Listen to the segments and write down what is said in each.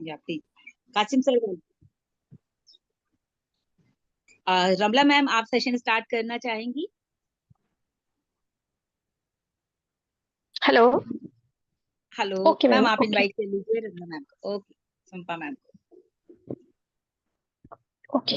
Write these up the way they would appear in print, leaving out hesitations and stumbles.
या please Qasim sir. Ramla ma'am, आप session start करना चाहेंगी? Hello. Hello okay ma'am, ma'am, आप ओके इनवाइट कर लीजिए रमला मैम को। ओके, संपा मैम को। ओके।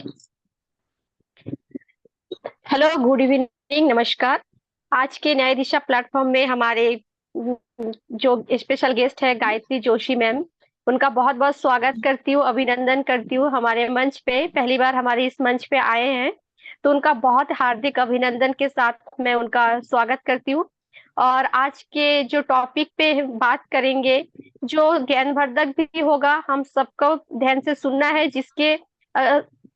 हेलो, गुड इवनिंग, नमस्कार। आज के न्याय दिशा प्लेटफॉर्म में हमारे जो स्पेशल गेस्ट है गायत्री जोशी मैम, उनका बहुत बहुत स्वागत करती हूँ, अभिनंदन करती हूँ। हमारे मंच पे पहली बार हमारे इस मंच पे आए हैं, तो उनका बहुत हार्दिक अभिनंदन के साथ मैं उनका स्वागत करती हूँ। और आज के जो टॉपिक पे बात करेंगे, जो ज्ञानवर्धक भी होगा, हम सबको ध्यान से सुनना है, जिसके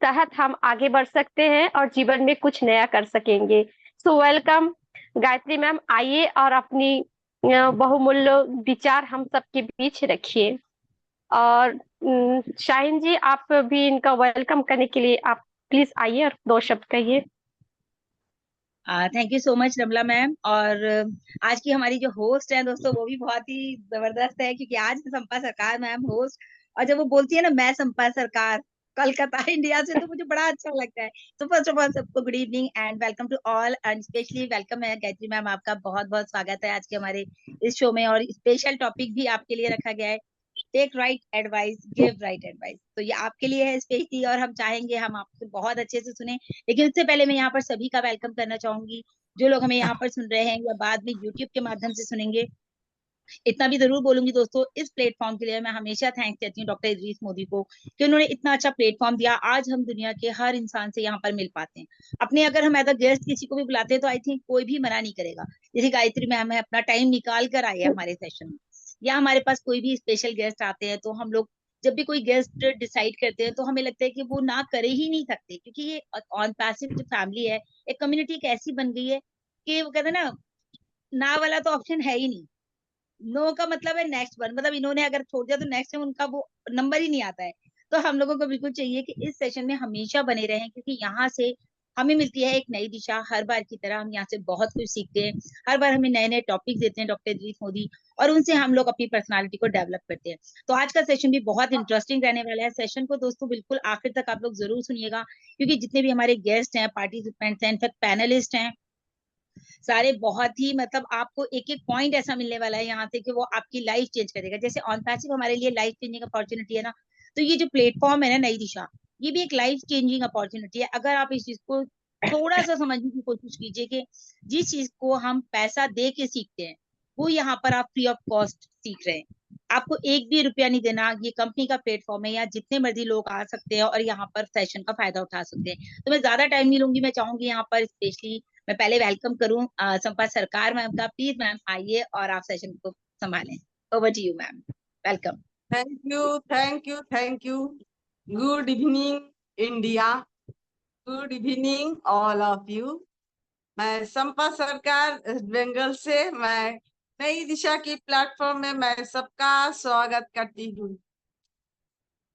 तहत हम आगे बढ़ सकते हैं और जीवन में कुछ नया कर सकेंगे। सो वेलकम गायत्री मैम, आइए और अपनी बहुमूल्य विचार हम सबके बीच रखिए। और शाहीन जी, आप भी इनका वेलकम करने के लिए आप प्लीज आइए और दो शब्द कहिए। Thank you so much Ramla ma'am. और आज की हमारी जो होस्ट है दोस्तों, वो भी बहुत ही जबरदस्त है, क्योंकि आज संपा सरकार मैम होस्ट। और जब वो बोलती है ना, मैं संपा सरकार कलकत्ता इंडिया से, तो मुझे बड़ा अच्छा लगता है। तो फर्स्ट ऑफ ऑल सबको good evening and welcome to all, and specially welcome है गायत्री मैम, आपका बहुत बहुत स्वागत है आज के हमारे इस शो में। और स्पेशल टॉपिक भी आपके लिए रखा गया है, take right advice, give right advice. तो ये आपके लिए है स्पेशली, और हम चाहेंगे हम आपसे बहुत अच्छे से सुने। लेकिन उससे पहले मैं यहाँ पर सभी का वेलकम करना चाहूंगी, जो लोग हमें यहाँ पर सुन रहे हैं या बाद में यूट्यूब के माध्यम से सुनेंगे। इतना भी जरूर बोलूंगी दोस्तों, इस प्लेटफॉर्म के लिए मैं हमेशा थैंक्स कहती हूँ डॉक्टर इदरीस मोदी को, कि उन्होंने इतना अच्छा प्लेटफॉर्म दिया। आज हम दुनिया के हर इंसान से यहाँ पर मिल पाते हैं। अपने अगर हम एज अ गेस्ट किसी को भी बुलाते हैं, तो आई थिंक कोई भी मना नहीं करेगा। जैसे गायत्री मैम है, अपना टाइम निकाल कर आए हमारे सेशन में, या हमारे पास कोई भी स्पेशल गेस्ट आते हैं, तो हम लोग जब भी कोई गेस्ट डिसाइड करते हैं, तो हमें लगता है कि वो ना करे ही नहीं सकते, क्योंकि ये ऑन पैसिव जो फैमिली है, एक कम्युनिटी एक ऐसी बन गई है कि वो कहते हैं ना वाला तो ऑप्शन है ही नहीं। नो का मतलब है नेक्स्ट वन, मतलब इन्होंने अगर छोड़ दिया तो नेक्स्ट टाइम उनका वो नंबर ही नहीं आता है। तो हम लोगों को बिल्कुल चाहिए कि इस सेशन में हमेशा बने रहें, क्योंकि यहाँ से हमें मिलती है एक नई दिशा। हर बार की तरह हम यहाँ से बहुत कुछ सीखते हैं। हर बार हमें नए नए टॉपिक देते हैं डॉक्टर इदरीस मोदी, और उनसे हम लोग अपनी पर्सनालिटी को डेवलप करते हैं। तो आज का सेशन भी बहुत इंटरेस्टिंग रहने वाला है। सेशन को दोस्तों बिल्कुल आखिर तक आप लोग जरूर सुनिएगा, क्योंकि जितने भी हमारे गेस्ट हैं, पार्टिसिपेंट्स हैं, इनफैक्ट पैनलिस्ट हैं, सारे बहुत ही मतलब आपको एक एक पॉइंट ऐसा मिलने वाला है यहाँ से कि वो आपकी लाइफ चेंज करेगा। जैसे ऑन पैसिव हमारे लिए लाइफ चेंजिंग अपॉर्चुनिटी है ना, तो ये जो प्लेटफॉर्म है ना, नई दिशा, ये भी एक लाइफ चेंजिंग अपॉर्चुनिटी है। अगर आप इस चीज को थोड़ा सा समझने की कोशिश कीजिए कि जिस चीज को हम पैसा दे के सीखते हैं, वो यहाँ पर आप फ्री ऑफ कॉस्ट सीख रहे हैं। आपको एक भी रुपया नहीं देना। ये कंपनी का प्लेटफॉर्म है, यहाँ जितने मर्जी लोग आ सकते हैं और यहाँ पर सेशन का फायदा उठा सकते हैं। तो मैं ज्यादा टाइम नहीं लूंगी, मैं चाहूंगी यहाँ पर स्पेशली मैं पहले वेलकम करूं संपा सरकार मैम का। प्लीज मैम आइए और आप सेशन को संभालें। Over to you ma'am, welcome. Thank you, thank you, thank you. Good evening India, good evening all of you. मैं संपा सरकार वेस्ट बंगाल से, मैं नई दिशा की प्लेटफॉर्म में मैं सबका स्वागत करती हूँ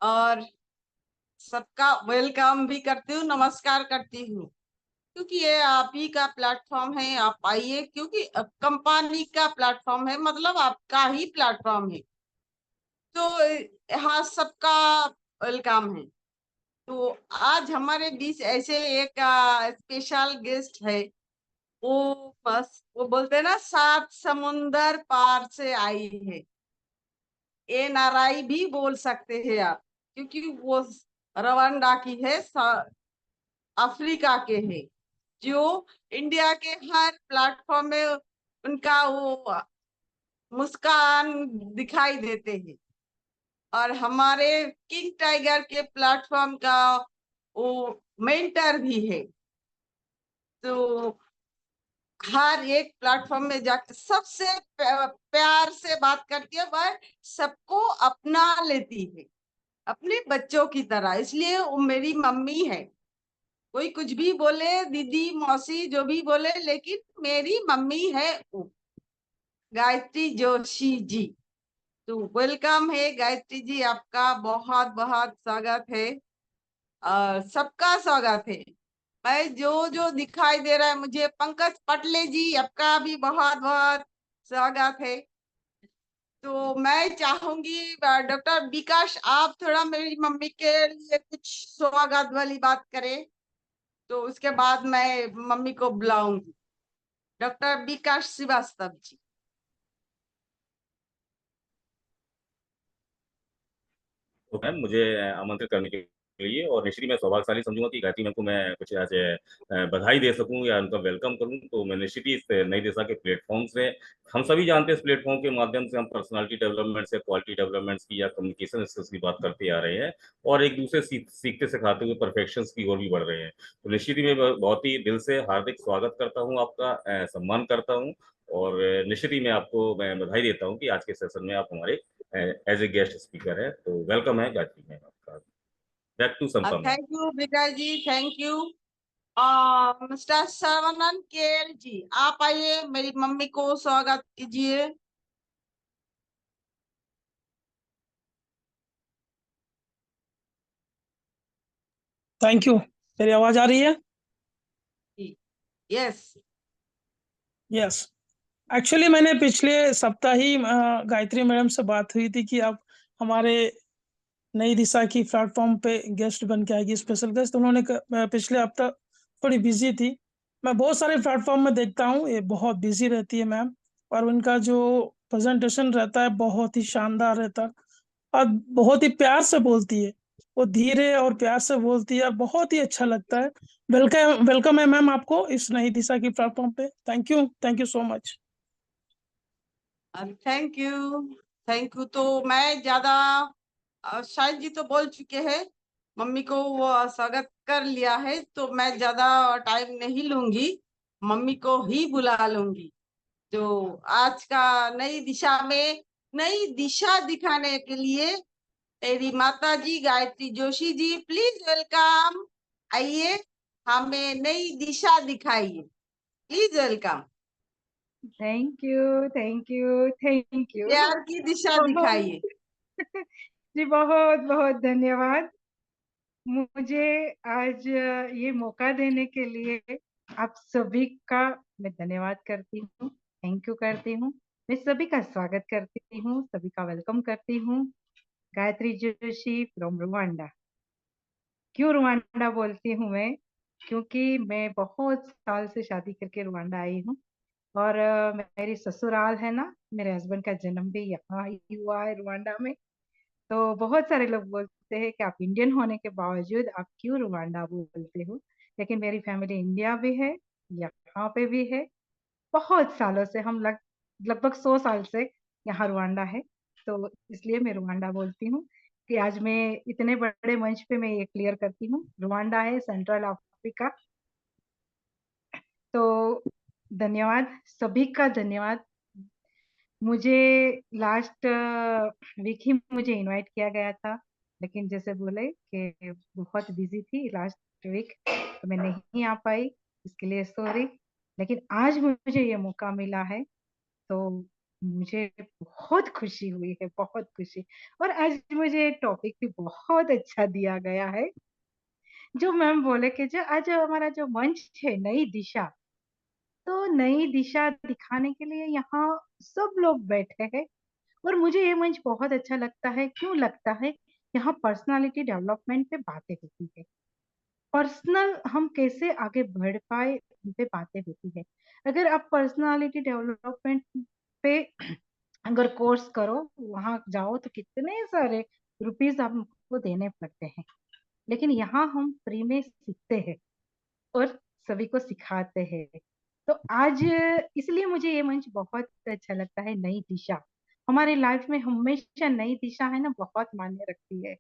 और सबका वेलकम भी करती हूँ, नमस्कार करती हूँ, क्योंकि ये आप ही का प्लेटफॉर्म है। आप आइए, क्योंकि कंपनी का प्लेटफॉर्म है, मतलब आपका ही प्लेटफॉर्म है, तो यहाँ सबका वेलकम है। तो आज हमारे बीच ऐसे एक स्पेशल गेस्ट है। वो बस वो बोलते हैं ना, 7 समुंदर पार से आई है। एनआरआई भी बोल सकते हैं आप, क्योंकि वो रवांडा की है, अफ्रीका के है, जो इंडिया के हर प्लेटफॉर्म में उनका वो मुस्कान दिखाई देते हैं। और हमारे किंग टाइगर के प्लेटफॉर्म का वो मेंटर भी है। तो हर एक प्लेटफॉर्म में जाकर सबसे प्यार से बात करती है, वह सबको अपना लेती है अपने बच्चों की तरह। इसलिए वो मेरी मम्मी है। कोई कुछ भी बोले, दीदी मौसी जो भी बोले, लेकिन मेरी मम्मी है वो, गायत्री जोशी जी। तो वेलकम है गायत्री जी, आपका बहुत बहुत स्वागत है और सबका स्वागत है। मैं जो जो दिखाई दे रहा है मुझे, पंकज पटले जी आपका भी बहुत बहुत स्वागत है। तो मैं चाहूंगी डॉक्टर विकास आप थोड़ा मेरी मम्मी के लिए कुछ स्वागत वाली बात करें, तो उसके बाद मैं मम्मी को बुलाऊंगी। डॉक्टर विकास श्रीवास्तव जी। तो मैम मुझे आमंत्रित करने के लिए, और निश्चित ही मैं सौभाग्यशाली समझूंगा कि गायत्री मैम को मैं कुछ आज बधाई दे सकूं या उनका वेलकम करूं। तो मैं निश्चित ही इस नई दिशा के प्लेटफॉर्म से, हम सभी जानते हैं इस प्लेटफॉर्म के माध्यम से हम पर्सनालिटी डेवलपमेंट से क्वालिटी डेवलपमेंट्स की या कम्युनिकेशन स्किल्स की बात करते आ रहे हैं, और एक दूसरे सीखते सिखाते हुए परफेक्शन की ओर भी बढ़ रहे हैं। तो निश्चित ही मैं बहुत ही दिल से हार्दिक स्वागत करता हूँ आपका, सम्मान करता हूँ, और निश्चित ही मैं बधाई देता हूँ कि आज के सेशन में आप हमारे एज ए गेस्ट स्पीकर है। तो वेलकम है गायत्री मैम आपका। Back to Sampa ma'am. Thank you Vikas ji, thank you. Mister Sarvanand Ker ji, आप आइए, मेरी मम्मी को स्वागत कीजिए। Thank you. मेरी आवाज आ रही है? यस। यस। एक्चुअली मैंने पिछले सप्ताह ही गायत्री मैडम से बात हुई थी कि आप हमारे नई दिशा की प्लेटफॉर्म पे गेस्ट बन के आएगी, स्पेशल गेस्ट। उन्होंने पिछले हफ्ता थोड़ी बिजी थी। मैं बहुत सारे प्लेटफॉर्म में देखता हूँ, ये बहुत बिजी रहती है मैम, और उनका जो प्रेजेंटेशन रहता है बहुत ही शानदार रहता है, और बहुत ही प्यार से बोलती है। वो धीरे और प्यार से बोलती है और बहुत ही अच्छा लगता है। वेलकम, वेलकम है मैम आपको इस नई दिशा की प्लेटफॉर्म पे। Thank you so much. Thank you, thank you. तो मैं ज्यादा शायद जी तो बोल चुके हैं, मम्मी को वो स्वागत कर लिया है, तो मैं ज्यादा टाइम नहीं लूंगी, मम्मी को ही बुला लूंगी। जो आज का नई दिशा में नई दिशा दिखाने के लिए मेरी माता जी गायत्री जोशी जी, प्लीज वेलकम। आइए, हमें नई दिशा दिखाइए, please welcome. Thank you, thank you, thank you. प्यार की दिशा दिखाइए। जी बहुत बहुत धन्यवाद मुझे आज ये मौका देने के लिए। आप सभी का मैं धन्यवाद करती हूँ, थैंक यू करती हूँ। मैं सभी का स्वागत करती हूँ, सभी का वेलकम करती हूँ। Gayatri Joshi from Rwanda. क्यों रुवांडा बोलती हूँ मैं? क्योंकि मैं बहुत साल से शादी करके रुवांडा आई हूँ, और मेरी ससुराल है ना, मेरे हस्बैंड का जन्म भी यहाँ ही हुआ है, रुवांडा में। तो बहुत सारे लोग बोलते हैं कि आप इंडियन होने के बावजूद आप क्यों रुवांडा बोलते हो, लेकिन मेरी फैमिली इंडिया भी है, यहाँ पे भी है। बहुत सालों से हम लगभग 100 साल से यहाँ रुवांडा है, तो इसलिए मैं रुवांडा बोलती हूँ। कि आज मैं इतने बड़े मंच पे मैं ये क्लियर करती हूँ, रुवांडा है सेंट्रल अफ्रीका। तो धन्यवाद, सभी का धन्यवाद। मुझे लास्ट वीक ही मुझे इनवाइट किया गया था, लेकिन जैसे बोले कि बहुत बिजी थी लास्ट वीक, तो मैं नहीं आ पाई, इसके लिए सॉरी। लेकिन आज मुझे ये मौका मिला है, तो मुझे बहुत खुशी हुई है, बहुत खुशी। और आज मुझे टॉपिक भी बहुत अच्छा दिया गया है। जो मैम बोले कि जो आज हमारा जो मंच है नई दिशा, तो नई दिशा दिखाने के लिए यहाँ सब लोग बैठे हैं। और मुझे ये मंच बहुत अच्छा लगता है। क्यों लगता है? यहाँ पर्सनालिटी डेवलपमेंट पे बातें होती है, पर्सनल हम कैसे आगे बढ़ पाए उन पे बातें होती है। अगर आप पर्सनालिटी डेवलपमेंट पे अगर कोर्स करो, वहां जाओ, तो कितने सारे रुपीस आपको देने पड़ते हैं, लेकिन यहाँ हम फ्री में सीखते हैं और सभी को सिखाते हैं। तो आज इसलिए मुझे ये मंच बहुत अच्छा लगता है। नई दिशा हमारी लाइफ में हमेशा नई दिशा है ना, बहुत मायने रखती है।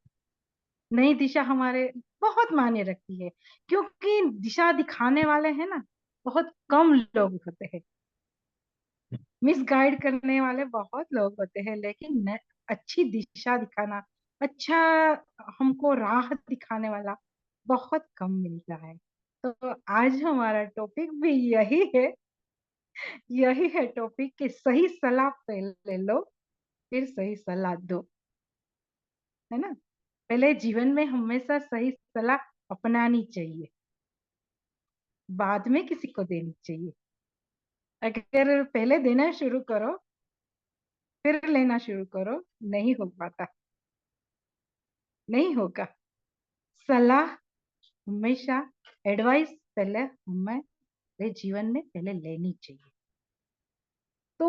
नई दिशा हमारे बहुत मायने रखती है, क्योंकि दिशा दिखाने वाले हैं ना, बहुत कम लोग होते हैं। मिस गाइड करने वाले बहुत लोग होते हैं, लेकिन अच्छी दिशा दिखाना, अच्छा हमको राह दिखाने वाला बहुत कम मिलता है। तो आज हमारा टॉपिक भी यही है, यही है टॉपिक कि सही सलाह पहले लो, फिर सही सलाह दो, है ना। पहले जीवन में हमेशा सही सलाह अपनानी चाहिए, बाद में किसी को देनी चाहिए। अगर पहले देना शुरू करो फिर लेना शुरू करो, नहीं हो पाता, नहीं होगा। सलाह हमेशा, एडवाइस पहले हमारे जीवन में पहले लेनी चाहिए। तो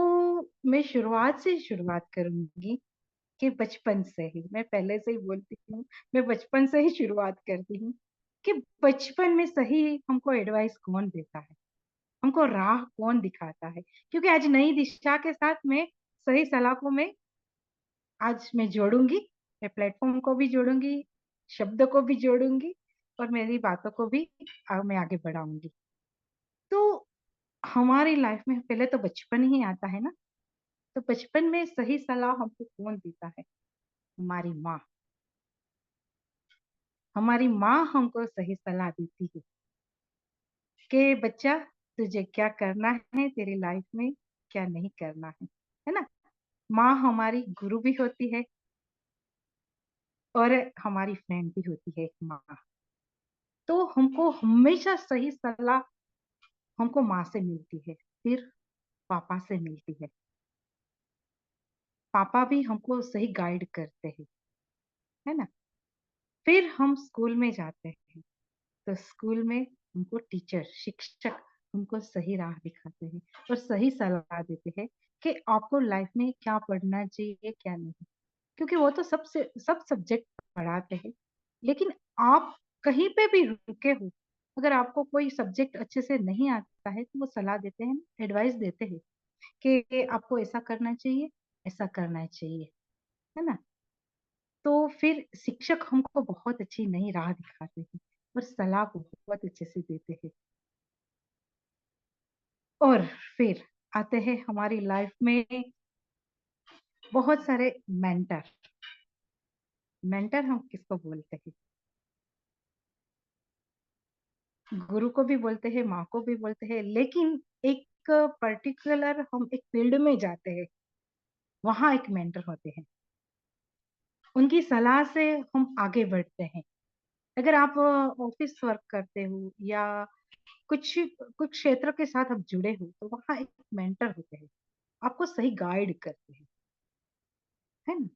मैं शुरुआत करूंगी कि बचपन से ही, मैं पहले से ही बोलती हूँ, मैं बचपन से ही शुरुआत करती हूँ कि बचपन में सही हमको एडवाइस कौन देता है, हमको राह कौन दिखाता है। क्योंकि आज नई दिशा के साथ मैं सही सलाह को आज मैं जोड़ूंगी, मैं प्लेटफॉर्म को भी जोड़ूंगी, शब्द को भी जोड़ूंगी, और मेरी बातों को भी मैं आगे बढ़ाऊंगी। तो हमारी लाइफ में पहले तो बचपन ही आता है ना। तो बचपन में सही सलाह हमको कौन देता है? हमारी माँ। हमारी माँ हमको सही सलाह देती है कि बच्चा, तुझे क्या करना है तेरी लाइफ में, क्या नहीं करना है ना। माँ हमारी गुरु भी होती है और हमारी फ्रेंड भी होती है माँ। तो हमको हमेशा सही सलाह हमको माँ से मिलती है, फिर पापा से मिलती है। पापा भी हमको सही गाइड करते हैं, है ना। फिर हम स्कूल में जाते हैं, तो स्कूल में हमको टीचर, शिक्षक हमको सही राह दिखाते हैं और सही सलाह देते हैं कि आपको लाइफ में क्या पढ़ना चाहिए, क्या नहीं। क्योंकि वो तो सब सब्जेक्ट पढ़ाते हैं, लेकिन आप कहीं पे भी रुके हो, अगर आपको कोई सब्जेक्ट अच्छे से नहीं आता है तो वो सलाह देते हैं, एडवाइस देते हैं कि आपको ऐसा करना चाहिए, ऐसा करना चाहिए, है ना। तो फिर शिक्षक हमको बहुत अच्छी नई राह दिखाते हैं और सलाह को बहुत अच्छे से देते हैं। और फिर आते हैं हमारी लाइफ में बहुत सारे मेंटर। मेंटर हम किसको बोलते हैं? गुरु को भी बोलते हैं, माँ को भी बोलते हैं, लेकिन एक पर्टिकुलर हम एक फील्ड में जाते हैं, वहां एक मेंटर होते हैं। उनकी सलाह से हम आगे बढ़ते हैं। अगर आप ऑफिस वर्क करते हो या कुछ कुछ क्षेत्र के साथ आप जुड़े हो, तो वहां एक मेंटर होते हैं, आपको सही गाइड करते हैं, है ना।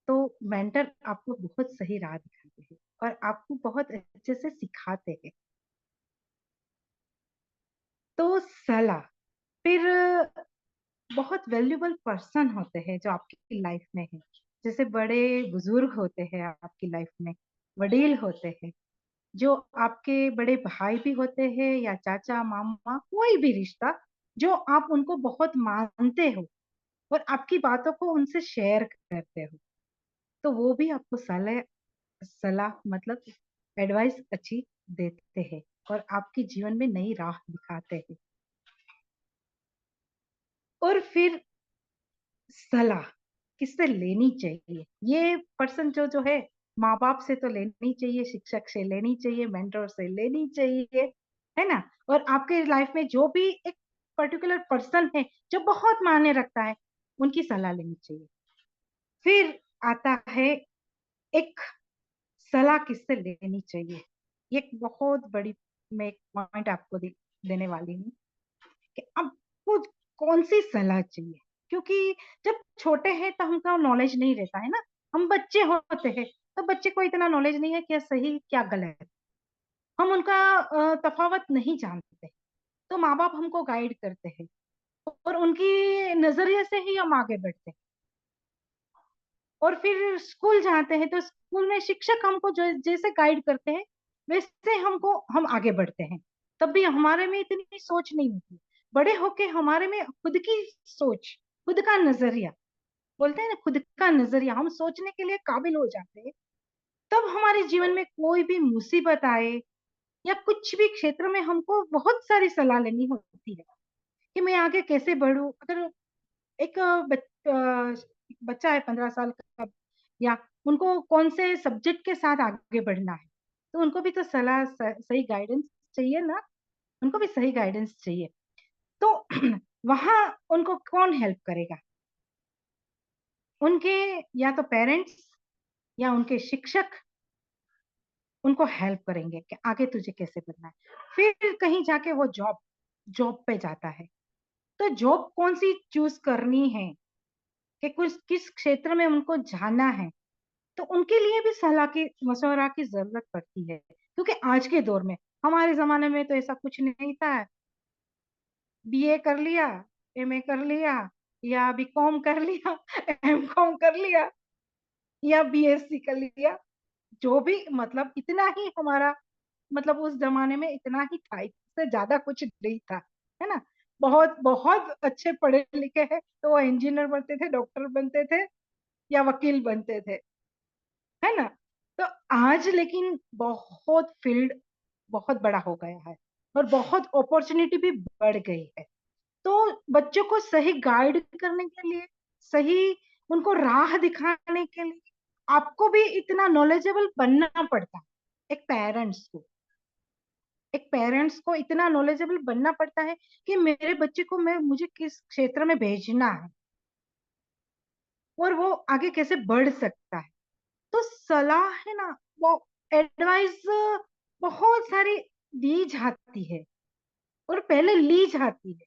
तो मेंटर आपको बहुत सही राह दिखाते हैं और आपको बहुत अच्छे से सिखाते हैं। तो सलाह, फिर बहुत वैल्यूबल पर्सन होते हैं जो आपकी लाइफ में है। जैसे बड़े बुजुर्ग होते हैं आपकी लाइफ में, वडील होते हैं, जो आपके बड़े भाई भी होते हैं या चाचा मामा, कोई भी रिश्ता, जो आप उनको बहुत मानते हो और आपकी बातों को उनसे शेयर करते हो, तो वो भी आपको सलाह सलाह मतलब एडवाइस अच्छी देते हैं और आपके जीवन में नई राह दिखाते हैं। और फिर सलाह किससे लेनी चाहिए? ये पर्सन जो है, माँ बाप से तो लेनी चाहिए, शिक्षक से लेनी चाहिए, मेंटर से लेनी चाहिए, है ना। और आपके लाइफ में जो भी एक पर्टिकुलर पर्सन है जो बहुत मायने रखता है, उनकी सलाह लेनी चाहिए। फिर आता है एक सलाह किससे लेनी चाहिए। ये एक बहुत बड़ी, मैं एक पॉइंट आपको देने वाली हूँ कि आपको कौन सी सलाह चाहिए। क्योंकि जब छोटे हैं तो हमका नॉलेज नहीं रहता है ना, हम बच्चे होते हैं, तो बच्चे को इतना नॉलेज नहीं है क्या सही क्या गलत, हम उनका तफावत नहीं जानते। तो माँ बाप हमको गाइड करते हैं और उनकी नजरिए से ही हम आगे बढ़ते हैं। और फिर स्कूल जाते हैं, तो स्कूल में शिक्षक हमको जो जैसे गाइड करते हैं, वैसे हम आगे बढ़ते हैं। तब भी हमारे में इतनी सोच नहीं होती, बड़े होके हमारे में खुद की सोच, खुद का नजरिया, बोलते हैं ना, खुद का नजरिया, हम सोचने के लिए काबिल हो जाते हैं। तब हमारे जीवन में कोई भी मुसीबत आए या कुछ भी क्षेत्र में हमको बहुत सारी सलाह लेनी होती है कि मैं आगे कैसे बढ़ूं। अगर एक बच्चा है 15 साल का, या उनको कौन से सब्जेक्ट के साथ आगे बढ़ना है, तो उनको भी तो सलाह, सही गाइडेंस चाहिए ना, उनको भी सही गाइडेंस चाहिए। तो वहां उनको कौन हेल्प करेगा? उनके या तो पेरेंट्स या उनके शिक्षक उनको हेल्प करेंगे कि आगे तुझे कैसे बढ़ना है। फिर कहीं जाके वो जॉब जॉब पे जाता है, तो जॉब कौन सी चूज करनी है, कि कुछ किस क्षेत्र में उनको जाना है, तो उनके लिए भी सलाह की मशवरा की जरूरत पड़ती है। क्योंकि आज के दौर में, हमारे जमाने में तो ऐसा कुछ नहीं था। बीए कर लिया, एमए कर लिया, या बीकॉम कर लिया, एमकॉम कर लिया, या बीएससी कर लिया, जो भी, मतलब इतना ही हमारा, मतलब उस जमाने में इतना ही था, इससे ज्यादा कुछ नहीं था, है ना। बहुत बहुत अच्छे पढ़े लिखे हैं तो वो इंजीनियर बनते थे, डॉक्टर बनते थे, या वकील बनते थे, है ना। तो आज लेकिन बहुत फील्ड बहुत बड़ा हो गया है, और बहुत अपॉर्चुनिटी भी बढ़ गई है। तो बच्चों को सही गाइड करने के लिए, सही उनको राह दिखाने के लिए आपको भी इतना नॉलेजेबल बनना पड़ता है। एक पेरेंट्स को एक पेरेंट्स को इतना नॉलेजेबल बनना पड़ता है कि मेरे बच्चे को मुझे किस क्षेत्र में भेजना है, और वो आगे कैसे बढ़ सकता है। तो सलाह है ना, वो एडवाइस बहुत सारी दी जाती है, और पहले ली जाती है।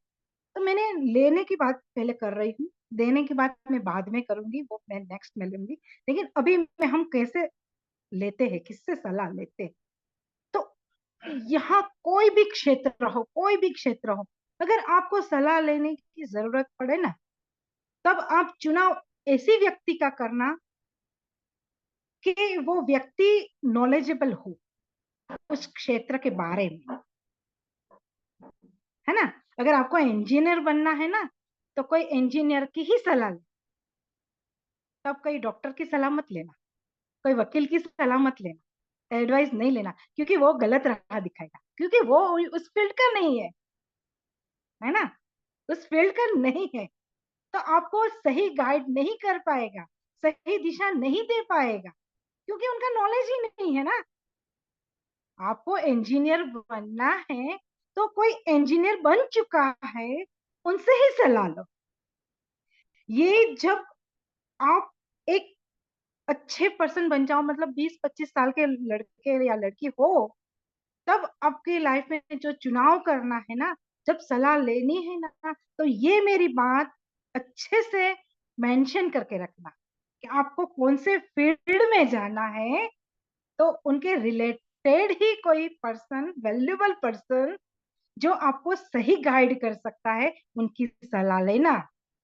तो मैंने लेने की बात पहले कर रही हूँ, देने की बात मैं बाद में करूंगी, वो मैं नेक्स्ट में लूंगी। लेकिन अभी में हम कैसे लेते हैं, किससे सलाह लेते हैं। तो यहाँ कोई भी क्षेत्र हो, कोई भी क्षेत्र हो, अगर आपको सलाह लेने की जरूरत पड़े ना, तब आप चुनाव ऐसी व्यक्ति का करना कि वो व्यक्ति नॉलेजेबल हो उस क्षेत्र के बारे में, है ना। अगर आपको इंजीनियर बनना है ना, तो कोई इंजीनियर की ही सलाह ले, तब कोई डॉक्टर की सलाह मत लेना, कोई वकील की सलाह मत लेना, एडवाइस नहीं लेना, क्योंकि वो गलत राह दिखाएगा, क्योंकि वो उस फील्ड का नहीं है ना, उस फील्ड का नहीं है। तो आपको सही गाइड नहीं कर पाएगा, सही दिशा नहीं दे पाएगा, क्योंकि उनका नॉलेज ही नहीं है ना। आपको इंजीनियर बनना है तो कोई इंजीनियर बन चुका है, उनसे ही सलाह लो। ये जब आप एक अच्छे पर्सन बन जाओ, मतलब 20-25 साल के लड़के या लड़की हो, तब आपकी लाइफ में जो चुनाव करना है ना, जब सलाह लेनी है ना, तो ये मेरी बात अच्छे से मेंशन करके रखना कि आपको कौन से फील्ड में जाना है। तो उनके रिलेटेड ही कोई पर्सन, वैल्यूबल पर्सन, जो आपको सही गाइड कर सकता है, उनकी सलाह लेना।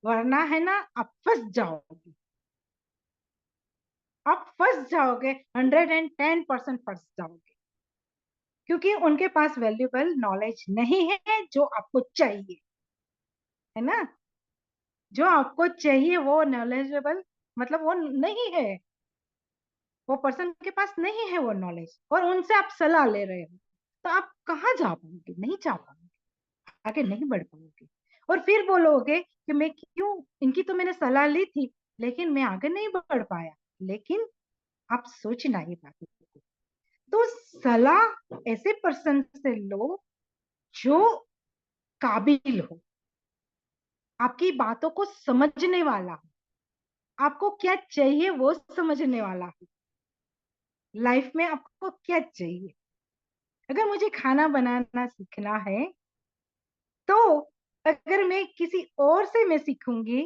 वरना है ना, आप फंस जाओगे, आप फंस जाओगे, 110% फंस जाओगे, क्योंकि उनके पास वैल्यूबल नॉलेज नहीं है जो आपको चाहिए, है ना। जो आपको चाहिए वो नॉलेजेबल, मतलब वो नहीं है, वो पर्सन के पास नहीं है वो नॉलेज, और उनसे आप सलाह ले रहे हो, तो आप कहाँ जा पाओगे, नहीं जा पाओगे, आगे नहीं बढ़ पाओगे। और फिर बोलोगे कि मैं क्यों, इनकी तो मैंने सलाह ली थी लेकिन मैं आगे नहीं बढ़ पाया। लेकिन आप सोचना ये बात को, तो सलाह ऐसे पर्सन से लो जो काबिल हो, आपकी बातों को समझने वाला हो, आपको क्या चाहिए वो समझने वाला हो, लाइफ में आपको क्या चाहिए। अगर मुझे खाना बनाना सीखना है, तो अगर मैं किसी और से मैं सीखूंगी,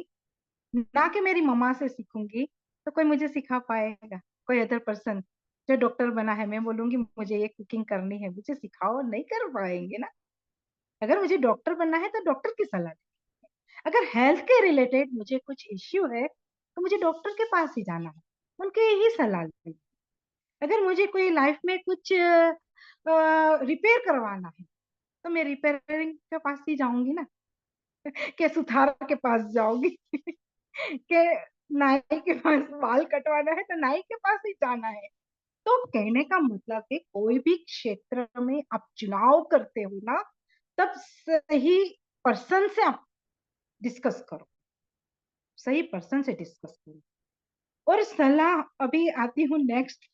ना कि मेरी मम्मा से सीखूंगी, तो कोई मुझे सिखा पाएगा? कोई अदर पर्सन जो डॉक्टर बना है, मैं बोलूंगी मुझे ये कुकिंग करनी है, मुझे सिखाओ, नहीं कर पाएंगे ना। अगर मुझे डॉक्टर बनना है तो डॉक्टर की सलाह लें। अगर हेल्थ के रिलेटेड मुझे कुछ इश्यू है, तो मुझे डॉक्टर के पास ही जाना है, उनके ही सलाह लें। अगर मुझे कोई लाइफ में कुछ रिपेयर करवाना है, तो मैं रिपेयरिंग के पास ही जाऊंगी ना, के सुथार के पास जाऊंगी के नाई के पास, बाल कटवाना है तो नाई के पास ही जाना है। तो कहने का मतलब है, कोई भी क्षेत्र में आप चुनाव करते हो ना, तब सही पर्सन से आप डिस्कस करो, सही पर्सन से डिस्कस करो। और सलाह, अभी आती हूँ नेक्स्ट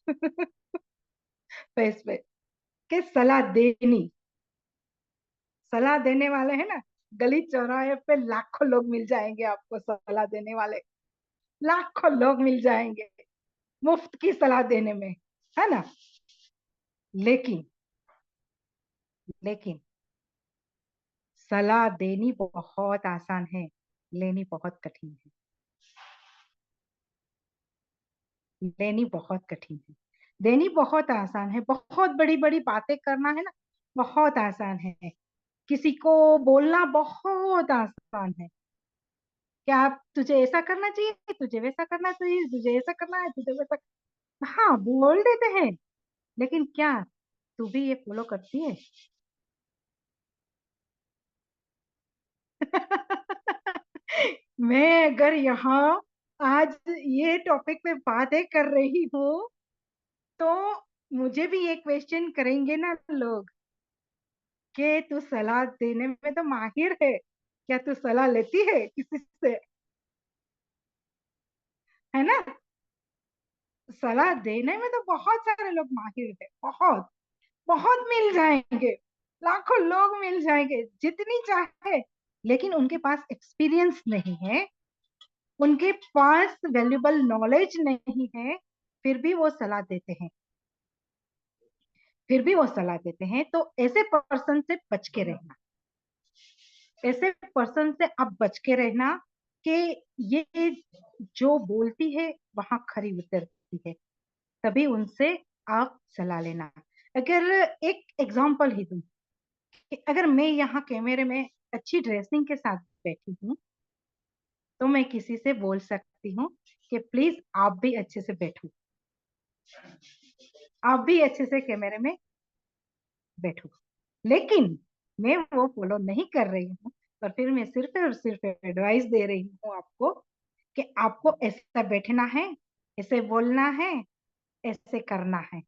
फेज पे, कि सलाह देनी, सलाह देने वाले हैं ना, गली चौराहे पे लाखों लोग मिल जाएंगे आपको सलाह देने वाले, लाखों लोग मिल जाएंगे मुफ्त की सलाह देने में, है ना। लेकिन लेकिन सलाह देनी बहुत आसान है, लेनी बहुत कठिन है। लेनी बहुत कठिन है, देनी बहुत आसान है। बहुत बड़ी बड़ी बातें करना है ना, बहुत आसान है। किसी को बोलना बहुत आसान है। क्या आप, तुझे ऐसा करना चाहिए, तुझे वैसा करना चाहिए, तुझे ऐसा करना है, तुझे वैसा, हाँ बोल देते हैं, लेकिन क्या तू भी ये फॉलो करती है? मैं अगर यहाँ आज ये टॉपिक पे बातें कर रही हूँ तो मुझे भी ये क्वेश्चन करेंगे ना लोग कि तू सलाह देने में तो माहिर है, क्या तू सलाह लेती है किसी से? है ना? सलाह देने में तो बहुत सारे लोग माहिर है, बहुत बहुत मिल जाएंगे, लाखों लोग मिल जाएंगे जितनी चाहे, लेकिन उनके पास एक्सपीरियंस नहीं है, उनके पास वैल्यूबल नॉलेज नहीं है, फिर भी वो सलाह देते हैं, फिर भी वो सलाह देते हैं। तो ऐसे पर्सन से बच के रहना, ऐसे पर्सन से आप बच के रहना कि ये जो बोलती है वहां खरी उतरती है, तभी उनसे आप सलाह लेना। अगर एक एग्जांपल ही दूं कि अगर मैं यहाँ कैमरे में अच्छी ड्रेसिंग के साथ बैठी हूँ तो मैं किसी से बोल सकती हूँ कि प्लीज आप भी अच्छे से बैठो, आप भी अच्छे से कैमरे में बैठो। लेकिन मैं वो फॉलो नहीं कर रही हूँ, और फिर मैं सिर्फ और सिर्फ एडवाइस दे रही हूँ आपको कि आपको ऐसा बैठना है, ऐसे बोलना है, ऐसे करना है।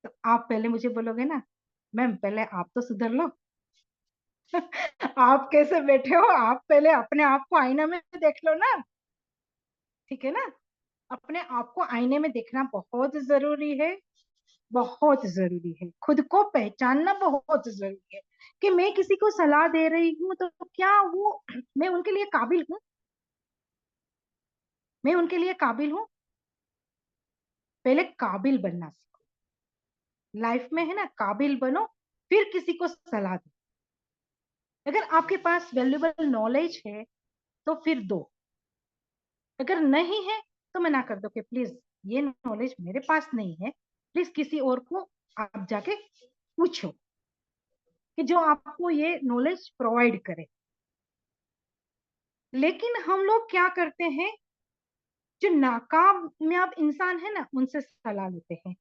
तो आप पहले मुझे बोलोगे ना, मैम पहले आप तो सुधर लो। आप कैसे बैठे हो, आप पहले अपने आप को आईना में देख लो ना, ठीक है ना? अपने आप को आईने में देखना बहुत जरूरी है, बहुत जरूरी है। खुद को पहचानना बहुत जरूरी है कि मैं किसी को सलाह दे रही हूँ तो क्या वो मैं उनके लिए काबिल हूँ, मैं उनके लिए काबिल हूँ। पहले काबिल बनना सीखो लाइफ में, है ना? काबिल बनो, फिर किसी को सलाह दो। अगर आपके पास वैल्यूबल नॉलेज है तो फिर दो, अगर नहीं है तो मना कर दो कि प्लीज ये नॉलेज मेरे पास नहीं है, प्लीज किसी और को आप जाके पूछो कि जो आपको ये नॉलेज प्रोवाइड करे। लेकिन हम लोग क्या करते हैं, जो नाकामयाब इंसान है ना उनसे सलाह लेते हैं,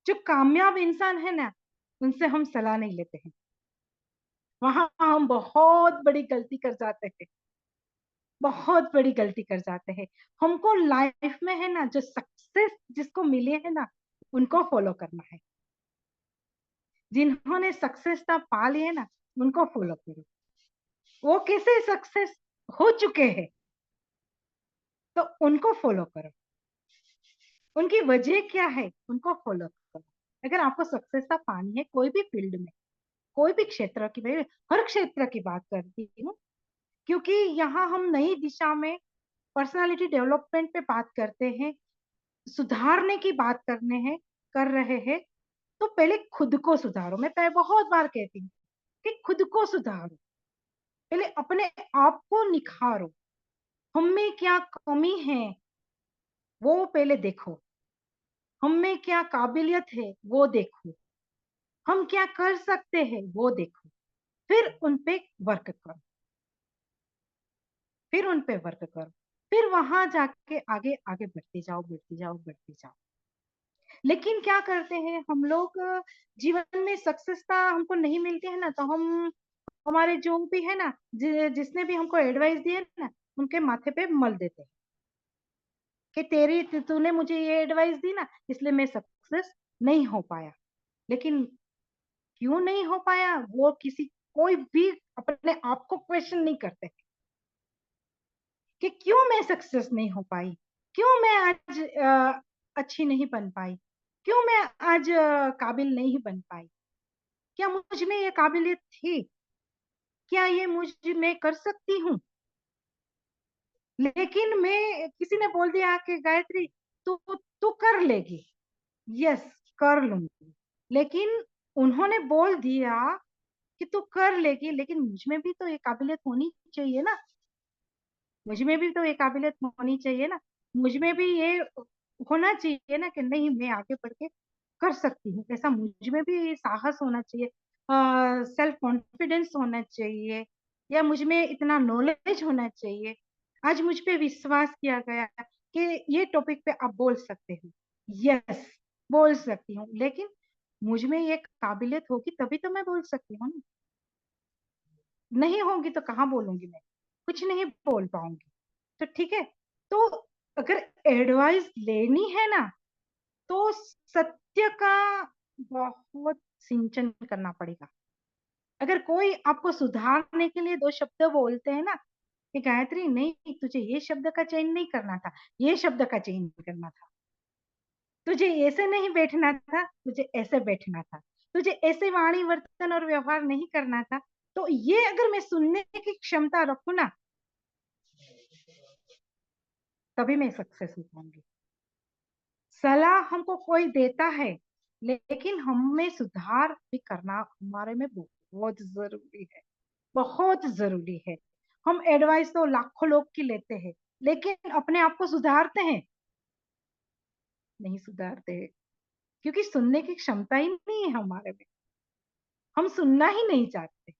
जो कामयाब इंसान है ना उनसे हम सलाह नहीं लेते हैं। वहां हम बहुत बड़ी गलती कर जाते हैं, बहुत बड़ी गलती कर जाते हैं। हमको लाइफ में है ना जो सक्सेस जिसको मिले है ना उनको फॉलो करना है, जिन्होंने सक्सेसता पा ली है ना उनको फॉलो करो। वो कैसे सक्सेस हो चुके हैं तो उनको फॉलो करो, उनकी वजह क्या है उनको फॉलो करो। अगर आपको सक्सेसता पानी है कोई भी फील्ड में, कोई भी क्षेत्र की, मैं हर क्षेत्र की बात करती हूँ, क्योंकि यहाँ हम नई दिशा में पर्सनालिटी डेवलपमेंट पे बात करते हैं, सुधारने की बात करने हैं, कर रहे हैं। तो पहले खुद को सुधारो, मैं पहले बहुत बार कहती हूँ कि खुद को सुधारो, पहले अपने आप को निखारो। हम में क्या कमी है वो पहले देखो, हम में क्या काबिलियत है वो देखो, हम क्या कर सकते हैं वो देखो, फिर उन पे वर्क करो, फिर उन पे वर्क करो, फिर वहां जाके आगे आगे बढ़ते जाओ, बढ़ते जाओ, बढ़ते जाओ। लेकिन क्या करते हैं हम लोग, जीवन में सक्सेसता हमको नहीं मिलती है ना तो हम हमारे जो भी है ना जिसने भी हमको एडवाइस दिए ना उनके माथे पे मल देते हैं कि तेरी तूने मुझे ये एडवाइस दी ना इसलिए मैं सक्सेस नहीं हो पाया। लेकिन क्यों नहीं हो पाया वो किसी कोई भी अपने आप को क्वेश्चन नहीं करते कि क्यों मैं सक्सेस नहीं हो पाई, क्यों मैं आज अच्छी नहीं बन पाई, क्यों मैं आज काबिल नहीं बन पाई, क्या मुझ में ये काबिलियत थी, क्या ये मुझ मैं कर सकती हूँ। लेकिन मैं किसी ने बोल दिया कि गायत्री तू तू कर लेगी, यस कर लूंगी। लेकिन उन्होंने बोल दिया कि तू कर लेगी, लेकिन मुझ में भी तो ये काबिलियत होनी चाहिए ना, मुझ में भी तो ये काबिलियत होनी चाहिए ना, मुझ में भी ये होना चाहिए ना कि नहीं मैं आगे बढ़ के कर सकती हूँ, ऐसा मुझ में भी साहस होना चाहिए, सेल्फ कॉन्फिडेंस होना चाहिए, या मुझ में इतना नॉलेज होना चाहिए। आज मुझ पे विश्वास किया गया कि ये टॉपिक पे आप बोल सकते हो, यस बोल सकती हूँ, लेकिन मुझ में ये काबिलियत होगी तभी तो मैं बोल सकती हूँ ना, नहीं होगी तो कहाँ बोलूंगी मैं, कुछ नहीं बोल पाऊंगी। तो ठीक है, तो अगर एडवाइस लेनी है ना तो सत्य का बहुत सिंचन करना पड़ेगा। अगर कोई आपको सुधारने के लिए दो शब्द बोलते हैं ना कि गायत्री नहीं तुझे ये शब्द का चयन नहीं करना था, ये शब्द का चयन करना था, तुझे ऐसे नहीं बैठना था, तुझे ऐसे बैठना था, तुझे ऐसे वाणी वर्तन और व्यवहार नहीं करना था, तो ये अगर मैं सुनने की क्षमता रखूं ना तभी मैं सक्सेस हो पाऊंगी। सलाह हमको कोई देता है लेकिन हमें सुधार भी करना हमारे में बहुत जरूरी है, बहुत जरूरी है। हम एडवाइस तो लाखों लोग की लेते हैं लेकिन अपने आप को सुधारते हैं? नहीं सुधारते हैं, क्योंकि सुनने की क्षमता ही नहीं है हमारे में, हम सुनना ही नहीं चाहते।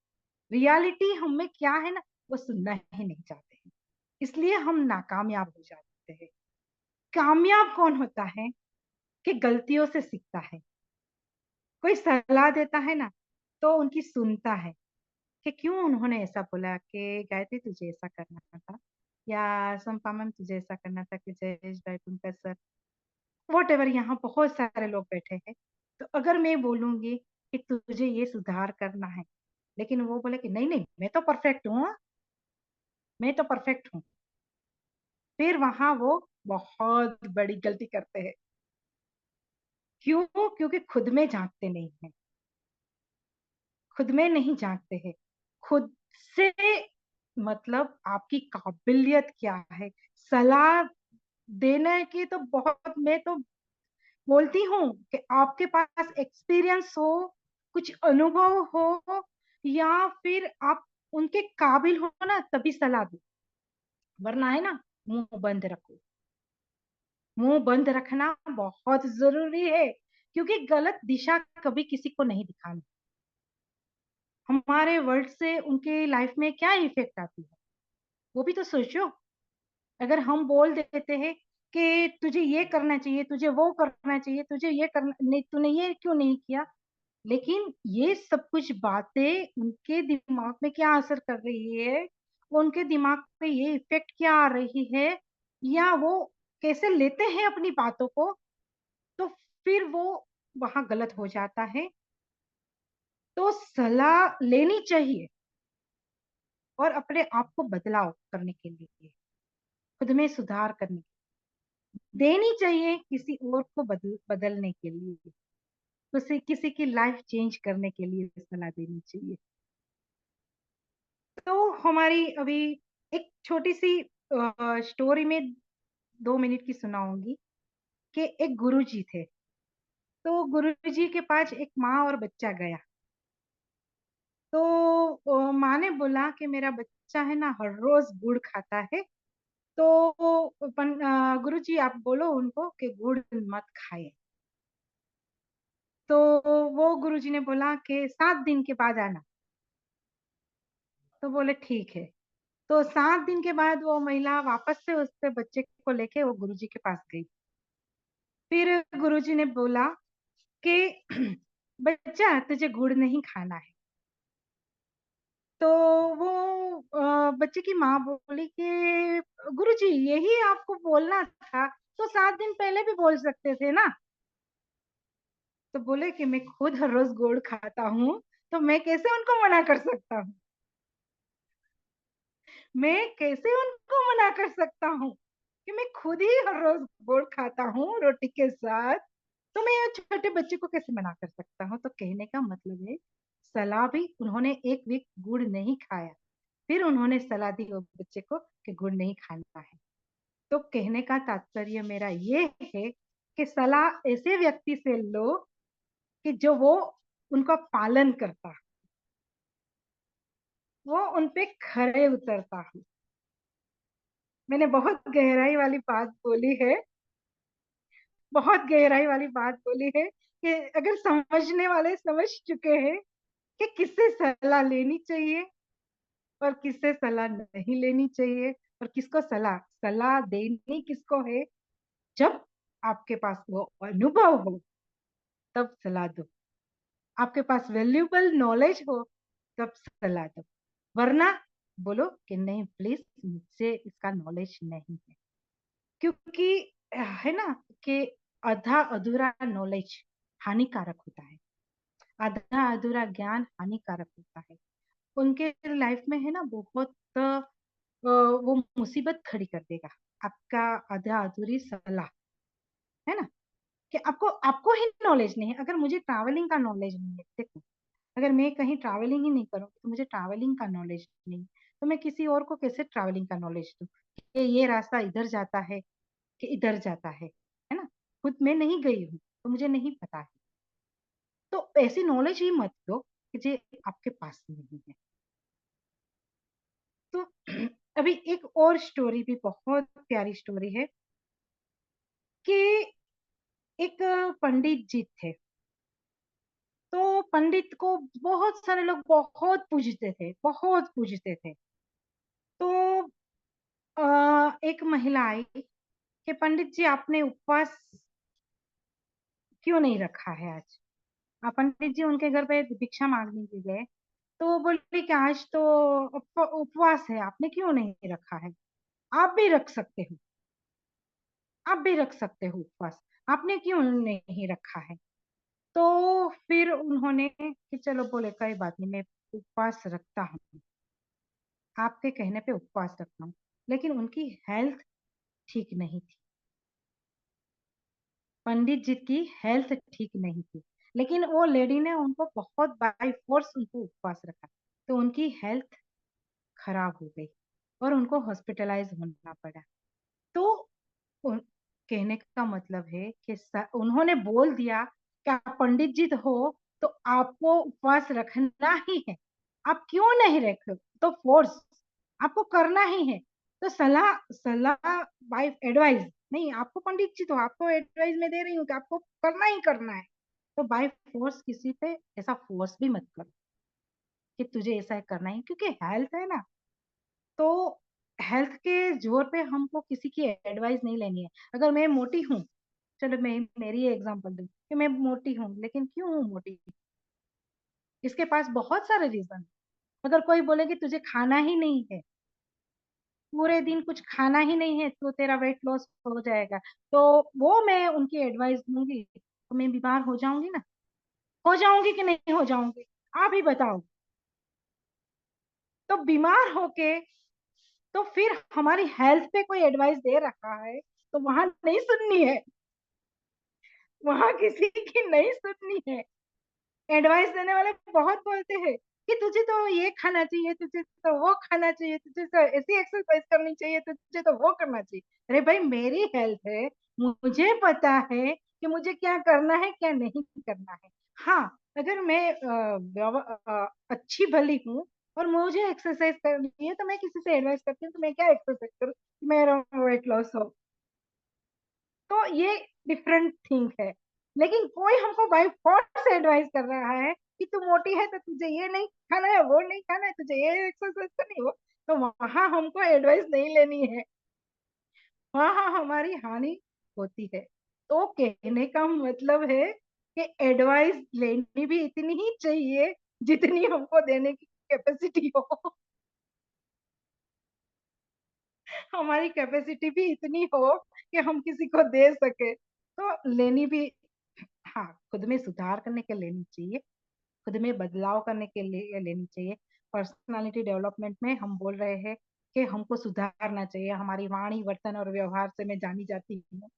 रियलिटी हमें क्या है ना वो सुनना ही नहीं चाहते हैं, इसलिए हम नाकामयाब हो जाते हैं। कामयाब कौन होता है कि गलतियों से सीखता है। कोई सलाह देता है ना तो उनकी सुनता है कि क्यों उन्होंने ऐसा बोला, कि गायत्री तुझे ऐसा करना था, या संपा मैम तुझे ऐसा करना था, कि जयेश भाई तुमका सर वॉट एवर, यहाँ बहुत सारे लोग बैठे हैं। तो अगर मैं बोलूंगी कि तुझे ये सुधार करना है लेकिन वो बोले कि नहीं नहीं मैं तो परफेक्ट हूँ, हाँ, मैं तो परफेक्ट हूँ, फिर वहां वो बहुत बड़ी गलती करते हैं। क्यों? क्योंकि खुद में झांकते नहीं है, खुद में नहीं झांकते हैं, खुद से मतलब आपकी काबिलियत क्या है। सलाह देने की तो बहुत, मैं तो बोलती हूँ कि आपके पास एक्सपीरियंस हो, कुछ अनुभव हो, या फिर आप उनके काबिल हो ना तभी सलाह दो, वरना है ना मुंह बंद रखो। मुंह बंद रखना बहुत जरूरी है, क्योंकि गलत दिशा कभी किसी को नहीं दिखानी। हमारे वर्ड से उनके लाइफ में क्या इफेक्ट आती है वो भी तो सोचो। अगर हम बोल देते हैं कि तुझे ये करना चाहिए, तुझे वो करना चाहिए, तुझे ये करना नहीं, तूने ये क्यों नहीं किया, लेकिन ये सब कुछ बातें उनके दिमाग में क्या असर कर रही है, उनके दिमाग पे ये इफेक्ट क्या आ रही है, या वो कैसे लेते हैं अपनी बातों को, तो फिर वो वहां गलत हो जाता है। तो सलाह लेनी चाहिए और अपने आप को बदलाव करने के लिए, खुद में सुधार करने के लिए देनी चाहिए, किसी और को बदलने के लिए, किसी की लाइफ चेंज करने के लिए सलाह देनी चाहिए। तो हमारी अभी एक छोटी सी स्टोरी में 2 मिनट की सुनाऊंगी कि एक गुरुजी थे। तो गुरुजी के पास एक माँ और बच्चा गया। तो माँ ने बोला कि मेरा बच्चा है ना हर रोज गुड़ खाता है, तो गुरुजी आप बोलो उनको कि गुड़ मत खाए। तो वो गुरुजी ने बोला कि 7 दिन के बाद आना। तो बोले ठीक है। तो 7 दिन के बाद वो महिला वापस से उसके बच्चे को लेके वो गुरुजी के पास गई। फिर गुरुजी ने बोला कि बच्चा तुझे गुड़ नहीं खाना है। तो वो बच्चे की माँ बोली कि गुरुजी यही आपको बोलना था, तो 7 दिन पहले भी बोल सकते थे ना। तो बोले कि मैं खुद हर रोज गुड़ खाता हूँ, तो मैं कैसे उनको मना कर सकता हूँ, मैं कैसे उनको मना कर सकता हूँ कि मैं खुद ही हर रोज गुड़ खाता हूँ रोटी के साथ, तो मैं छोटे बच्चे को कैसे मना कर सकता हूँ। तो कहने का मतलब है सलाह भी उन्होंने एक वीक गुड़ नहीं खाया, फिर उन्होंने सलाह दी वो बच्चे को कि गुड़ नहीं खाना है। तो कहने का तात्पर्य मेरा ये है कि सलाह ऐसे व्यक्ति से लो कि जो वो उनका पालन करता है, वो उनपे खरे उतरता है। मैंने बहुत गहराई वाली बात बोली है, बहुत गहराई वाली बात बोली है कि अगर समझने वाले समझ चुके हैं कि किससे सलाह लेनी चाहिए और किससे सलाह नहीं लेनी चाहिए, और किसको सलाह सलाह देनी किसको है, जब आपके पास वो अनुभव हो तब सलाह दो, आपके पास वैल्यूएबल नॉलेज हो तब सलाह दो, वरना बोलो कि नहीं प्लीज मुझसे इसका नॉलेज नहीं है। क्योंकि है ना कि आधा अधूरा नॉलेज हानिकारक होता है, आधा अधूरा ज्ञान हानिकारक होता है। उनके लाइफ में है ना बहुत वो मुसीबत खड़ी कर देगा, आपका आधा अधूरी सलाह, है ना, कि आपको आपको ही नॉलेज नहीं है। अगर मुझे ट्रैवलिंग का नॉलेज नहीं है, देखो अगर मैं कहीं ट्रैवलिंग ही नहीं करूँगी तो मुझे ट्रैवलिंग का नॉलेज नहीं, तो मैं किसी और को कैसे ट्रैवलिंग का नॉलेज दूँ कि ये रास्ता इधर जाता है कि इधर जाता है ना, खुद मैं नहीं गई हूँ तो मुझे नहीं पता है। तो ऐसी नॉलेज ही मत दो कि जो आपके पास नहीं है। तो अभी एक और स्टोरी भी बहुत प्यारी स्टोरी है कि एक पंडित जी थे, तो पंडित को बहुत सारे लोग बहुत पूजते थे, बहुत पूजते थे। तो एक महिला आई कि पंडित जी आपने उपवास क्यों नहीं रखा है आज। पंडित जी उनके घर पे भिक्षा मांगने के गए, तो वो बोले कि आज तो उपवास है, आपने क्यों नहीं रखा है। आप भी रख सकते हो, आप भी रख सकते हो उपवास, आपने क्यों नहीं रखा है। तो फिर उन्होंने कि चलो बोले कोई बात नहीं, मैं उपवास रखता हूँ, आपके कहने पे उपवास रखता हूँ। लेकिन उनकी हेल्थ ठीक नहीं थी, पंडित जी की हेल्थ ठीक नहीं थी, लेकिन वो लेडी ने उनको बहुत बाय फोर्स उनको उपवास रखा, तो उनकी हेल्थ खराब हो गई और उनको हॉस्पिटलाइज होना पड़ा। तो उन- कहने का मतलब है कि उन्होंने बोल दिया कि आप पंडित जी हो तो आपको उपवास रखना ही है, आप क्यों नहीं रखे, तो फोर्स आपको करना ही है। तो सलाह सलाह बाय एडवाइस नहीं, आपको पंडित जी तो आपको एडवाइस में दे रही हूँ कि आपको करना ही करना है, तो बाय फोर्स किसी पे ऐसा फोर्स भी मत करो कि तुझे ऐसा करना है, क्योंकि हेल्थ है ना, तो हेल्थ के जोर पे हमको किसी की एडवाइस नहीं लेनी है। अगर मैं मोटी हूँ, चलो मैं मेरी एग्जांपल दूं कि मैं मोटी हूँ, लेकिन क्यों हूँ मोटी, इसके पास बहुत सारे रीजन। अगर कोई बोले कि तुझे खाना ही नहीं है, पूरे दिन कुछ खाना ही नहीं है तो तेरा वेट लॉस हो जाएगा, तो वो मैं उनकी एडवाइस दूंगी तो मैं बीमार हो जाऊंगी ना, हो जाऊंगी कि नहीं हो जाऊंगी, आप ही बताओ। तो बीमार होके तो फिर हमारी हेल्थ पे कोई एडवाइस दे रखा है तो वहां नहीं सुननी है, वहां किसी की नहीं सुननी है। एडवाइस देने वाले बहुत बोलते हैं कि तुझे तो ये खाना चाहिए, तुझे तो वो खाना चाहिए, तुझे तो ऐसी एक्सरसाइज करनी चाहिए, तुझे तो वो करना चाहिए। अरे भाई मेरी हेल्थ है, मुझे पता है कि मुझे क्या करना है क्या नहीं करना है। हाँ, अगर मैं अच्छी भली हूँ और मुझे एक्सरसाइज करनी है तो मैं किसी से एडवाइस करती हूँ तो मैं क्या एक्सरसाइज करूँ, मेरा वेट लॉस हो, तो ये डिफरेंट थिंग है। लेकिन कोई हमको बाय फोर्स एडवाइस कर रहा है कि तू मोटी है तो तुझे ये नहीं खाना है, वो नहीं खाना है, तुझे ये एक्सरसाइज करनी हो, तो वहां हमको एडवाइस नहीं लेनी है, वहां हमारी हानि होती है। तो कहने का मतलब है कि एडवाइस लेनी भी इतनी ही चाहिए जितनी हमको देने की कैपेसिटी हो, हमारी कैपेसिटी भी इतनी हो कि हम किसी को दे सके, तो लेनी भी, हाँ खुद में सुधार करने के लेनी चाहिए, खुद में बदलाव करने के लिए लेनी चाहिए। पर्सनालिटी डेवलपमेंट में हम बोल रहे हैं कि हमको सुधारना चाहिए, हमारी वाणी वर्तन और व्यवहार से मैं जानी जाती हूँ,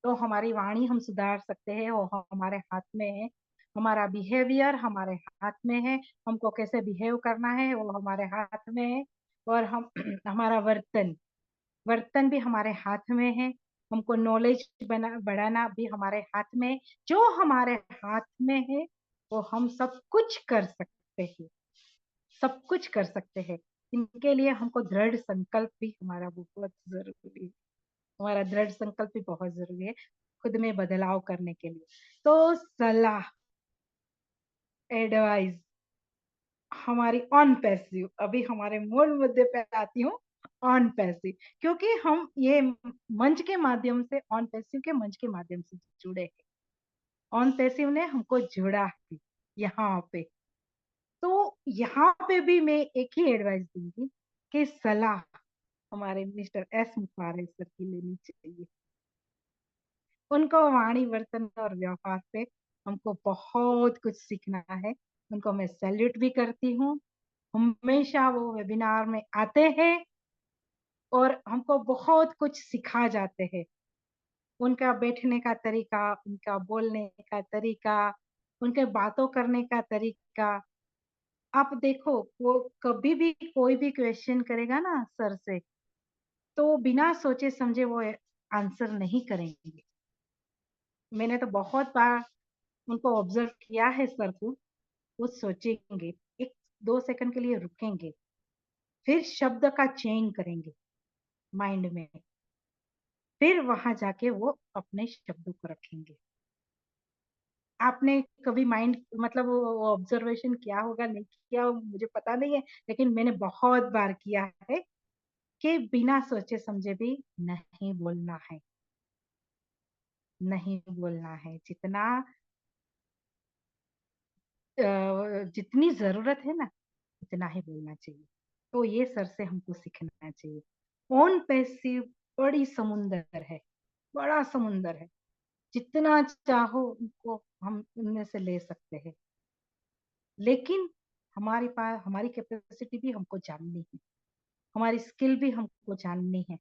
तो हमारी वाणी हम सुधार सकते हैं और हमारे हाथ में है, हमारा बिहेवियर हमारे हाथ में है, हमको कैसे बिहेव करना है वो हमारे हाथ में है, और हम हमारा वर्तन वर्तन भी हमारे हाथ में है, हमको नॉलेज बना बढ़ाना भी हमारे हाथ में है। जो हमारे हाथ में है वो हम सब कुछ कर सकते हैं, सब कुछ कर सकते हैं। इनके लिए हमको दृढ़ संकल्प भी हमारा बहुत जरूरी है, हमारा दृढ़ संकल्प भी बहुत जरूरी है। खुद में बदलाव करने के लिए। तो सलाह, एडवाइस हमारी ऑन पैसिव, अभी हमारे मूल मुद्दे पे आती हूँ, ऑन पैसिव, क्योंकि हम ये मंच के माध्यम से, ऑन पैसिव के मंच के माध्यम से जुड़े हैं। ऑन पैसिव ने हमको जोड़ा है यहाँ पे। तो यहाँ पे भी मैं एक ही एडवाइस दूंगी कि सलाह हमारे मिस्टर एस मुखारे सर की लेनी चाहिए। उनको वाणी, वर्तन और व्यवहार पे हमको बहुत कुछ सीखना है। उनको मैं सैल्यूट भी करती हूँ। हमेशा वो वेबिनार में आते हैं और हमको बहुत कुछ सिखा जाते हैं। उनका बैठने का तरीका, उनका बोलने का तरीका, उनके बातों करने का तरीका, आप देखो वो कभी भी कोई भी क्वेश्चन करेगा ना सर से, तो बिना सोचे समझे वो आंसर नहीं करेंगे। मैंने तो बहुत बार उनको ऑब्जर्व किया है सर को। वो सोचेंगे, 1-2 सेकंड के लिए रुकेंगे, फिर शब्द का चयन करेंगे माइंड में, फिर वहां जाके वो अपने शब्दों को रखेंगे। आपने कभी माइंड मतलब वो ऑब्जर्वेशन किया होगा, नहीं किया हो, मुझे पता नहीं है, लेकिन मैंने बहुत बार किया है कि बिना सोचे समझे भी नहीं बोलना है, नहीं बोलना है। जितनी जरूरत है ना, उतना ही बोलना चाहिए। तो ये सर से हमको सीखना चाहिए। ऑन पैसिव बड़ी समुंदर है, बड़ा समुंदर है। जितना चाहो उनको हम उनमें से ले सकते हैं, लेकिन हमारे पास हमारी कैपेसिटी भी हमको जाननी है, हमारी स्किल भी हमको जाननी है,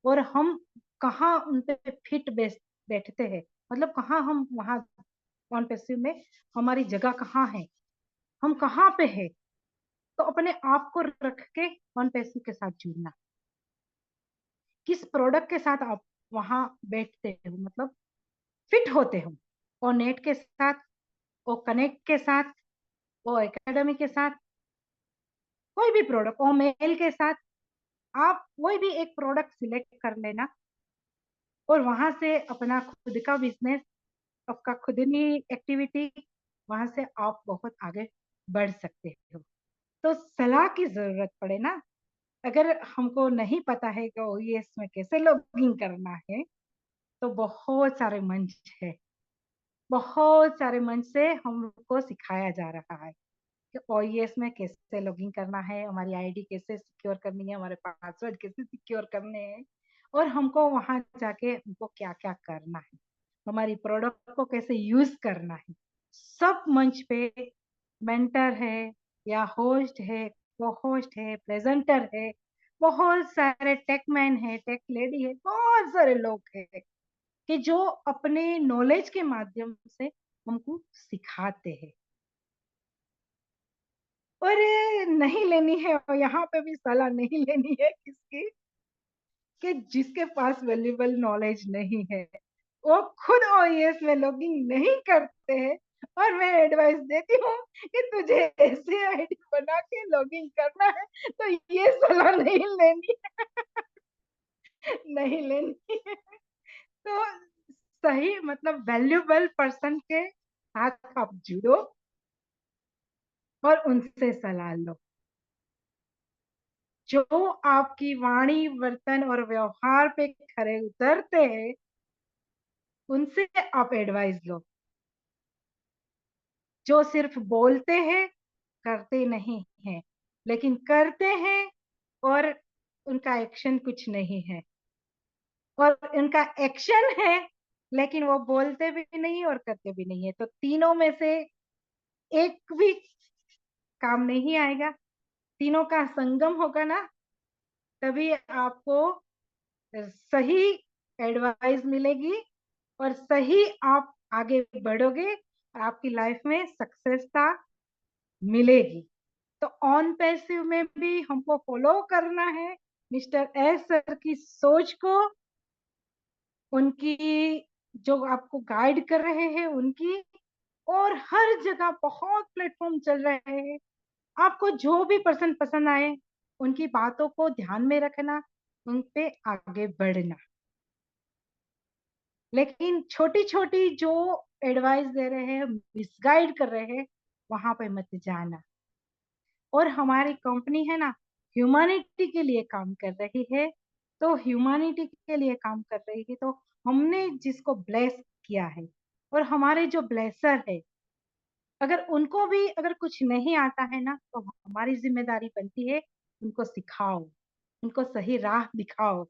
और हम कहाँ उन पे फिट बैठते हैं, मतलब कहाँ हम वहाँ ऑन पैसिव में हमारी जगह कहाँ है, हम कहाँ पे है। तो अपने आप को रख के ऑन पैसिव के साथ जुड़ना। किस प्रोडक्ट के साथ आप वहां बैठते हो, मतलब फिट होते हो, और नेट के साथ, और कनेक्ट के साथ, और एकेडमी के साथ, कोई भी प्रोडक्ट, और मेल के साथ, आप कोई भी एक प्रोडक्ट सिलेक्ट कर लेना, और वहां से अपना खुद का बिजनेस, आपका खुद की एक्टिविटी, वहां से आप बहुत आगे बढ़ सकते हो। तो सलाह की जरूरत पड़े ना, अगर हमको नहीं पता है कि ओईएस में कैसे लॉगिन करना है, तो बहुत सारे मंच है, बहुत सारे मंच से हमको सिखाया जा रहा है कि ओईएस में कैसे लॉगिन करना है, हमारी आईडी कैसे सिक्योर करनी है, हमारे पासवर्ड कैसे सिक्योर करने हैं, और हमको वहां जाके हमको क्या क्या करना है, हमारी प्रोडक्ट को कैसे यूज करना है। सब मंच पे मेंटर है, या होस्ट है, को होस्ट है, प्रेजेंटर है, बहुत सारे टेक मैन है, टेक लेडी है, बहुत सारे लोग हैं कि जो अपने नॉलेज के माध्यम से हमको सिखाते हैं। और नहीं लेनी है, और यहाँ पे भी सलाह नहीं लेनी है किसकी, कि जिसके पास वैल्यूएबल नॉलेज नहीं है, वो खुद ओईएस में लॉगिंग नहीं करते हैं, और मैं एडवाइस देती हूँ कि तुझे ऐसी आईडी बना के लॉगिंग करना है, तो ये सलाह नहीं लेनी है, नहीं लेनी है। तो सही मतलब वैल्यूएबल पर्सन के साथ आप जुड़ो और उनसे सलाह लो, जो आपकी वाणी, वर्तन और व्यवहार पे खरे उतरते हैं, उनसे आप एडवाइस लो। जो सिर्फ बोलते हैं, करते नहीं हैं, लेकिन करते हैं और उनका एक्शन कुछ नहीं है, और उनका एक्शन है लेकिन वो बोलते भी नहीं और करते भी नहीं है, तो तीनों में से एक भी काम नहीं आएगा। तीनों का संगम होगा ना, तभी आपको सही एडवाइस मिलेगी और सही आप आगे बढ़ोगे, आपकी लाइफ में सक्सेसता मिलेगी। तो ऑन पैसिव में भी हमको फॉलो करना है मिस्टर एस सर की सोच को, उनकी जो आपको गाइड कर रहे हैं उनकी, और हर जगह बहुत प्लेटफॉर्म चल रहे हैं, आपको जो भी पर्सन पसंद आए उनकी बातों को ध्यान में रखना, उन पे आगे बढ़ना। लेकिन छोटी छोटी जो एडवाइस दे रहे हैं, मिसगाइड कर रहे हैं, वहां पे मत जाना। और हमारी कंपनी है ना, ह्यूमैनिटी के लिए काम कर रही है। तो ह्यूमैनिटी के लिए काम कर रही है, तो हमने जिसको ब्लेस किया है, और हमारे जो ब्लेसर है, अगर उनको भी अगर कुछ नहीं आता है ना, तो हमारी जिम्मेदारी बनती है उनको सिखाओ, उनको सही राह दिखाओ,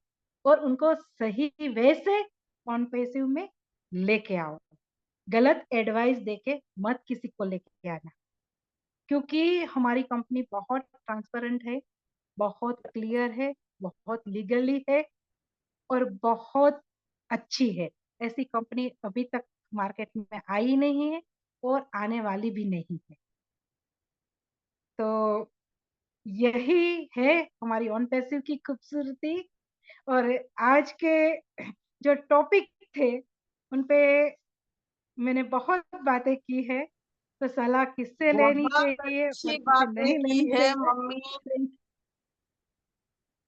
और उनको सही वे से ऑन पैसिव में लेके आओ। गलत एडवाइस देके मत किसी को लेके आना, क्योंकि हमारी कंपनी बहुत ट्रांसपेरेंट है, बहुत क्लियर है, बहुत लीगली है, और बहुत अच्छी है। ऐसी कंपनी अभी तक मार्केट में आई नहीं है, और आने वाली भी नहीं है। तो यही है हमारी ऑन पैसिव की खूबसूरती। और आज के जो टॉपिक थे, उन पे मैंने बहुत बातें की है। तो सलाह किससे लेनी बहुत चाहिए और अच्छी किससे बातें नहीं की लेनी है चाहिए? मम्मी।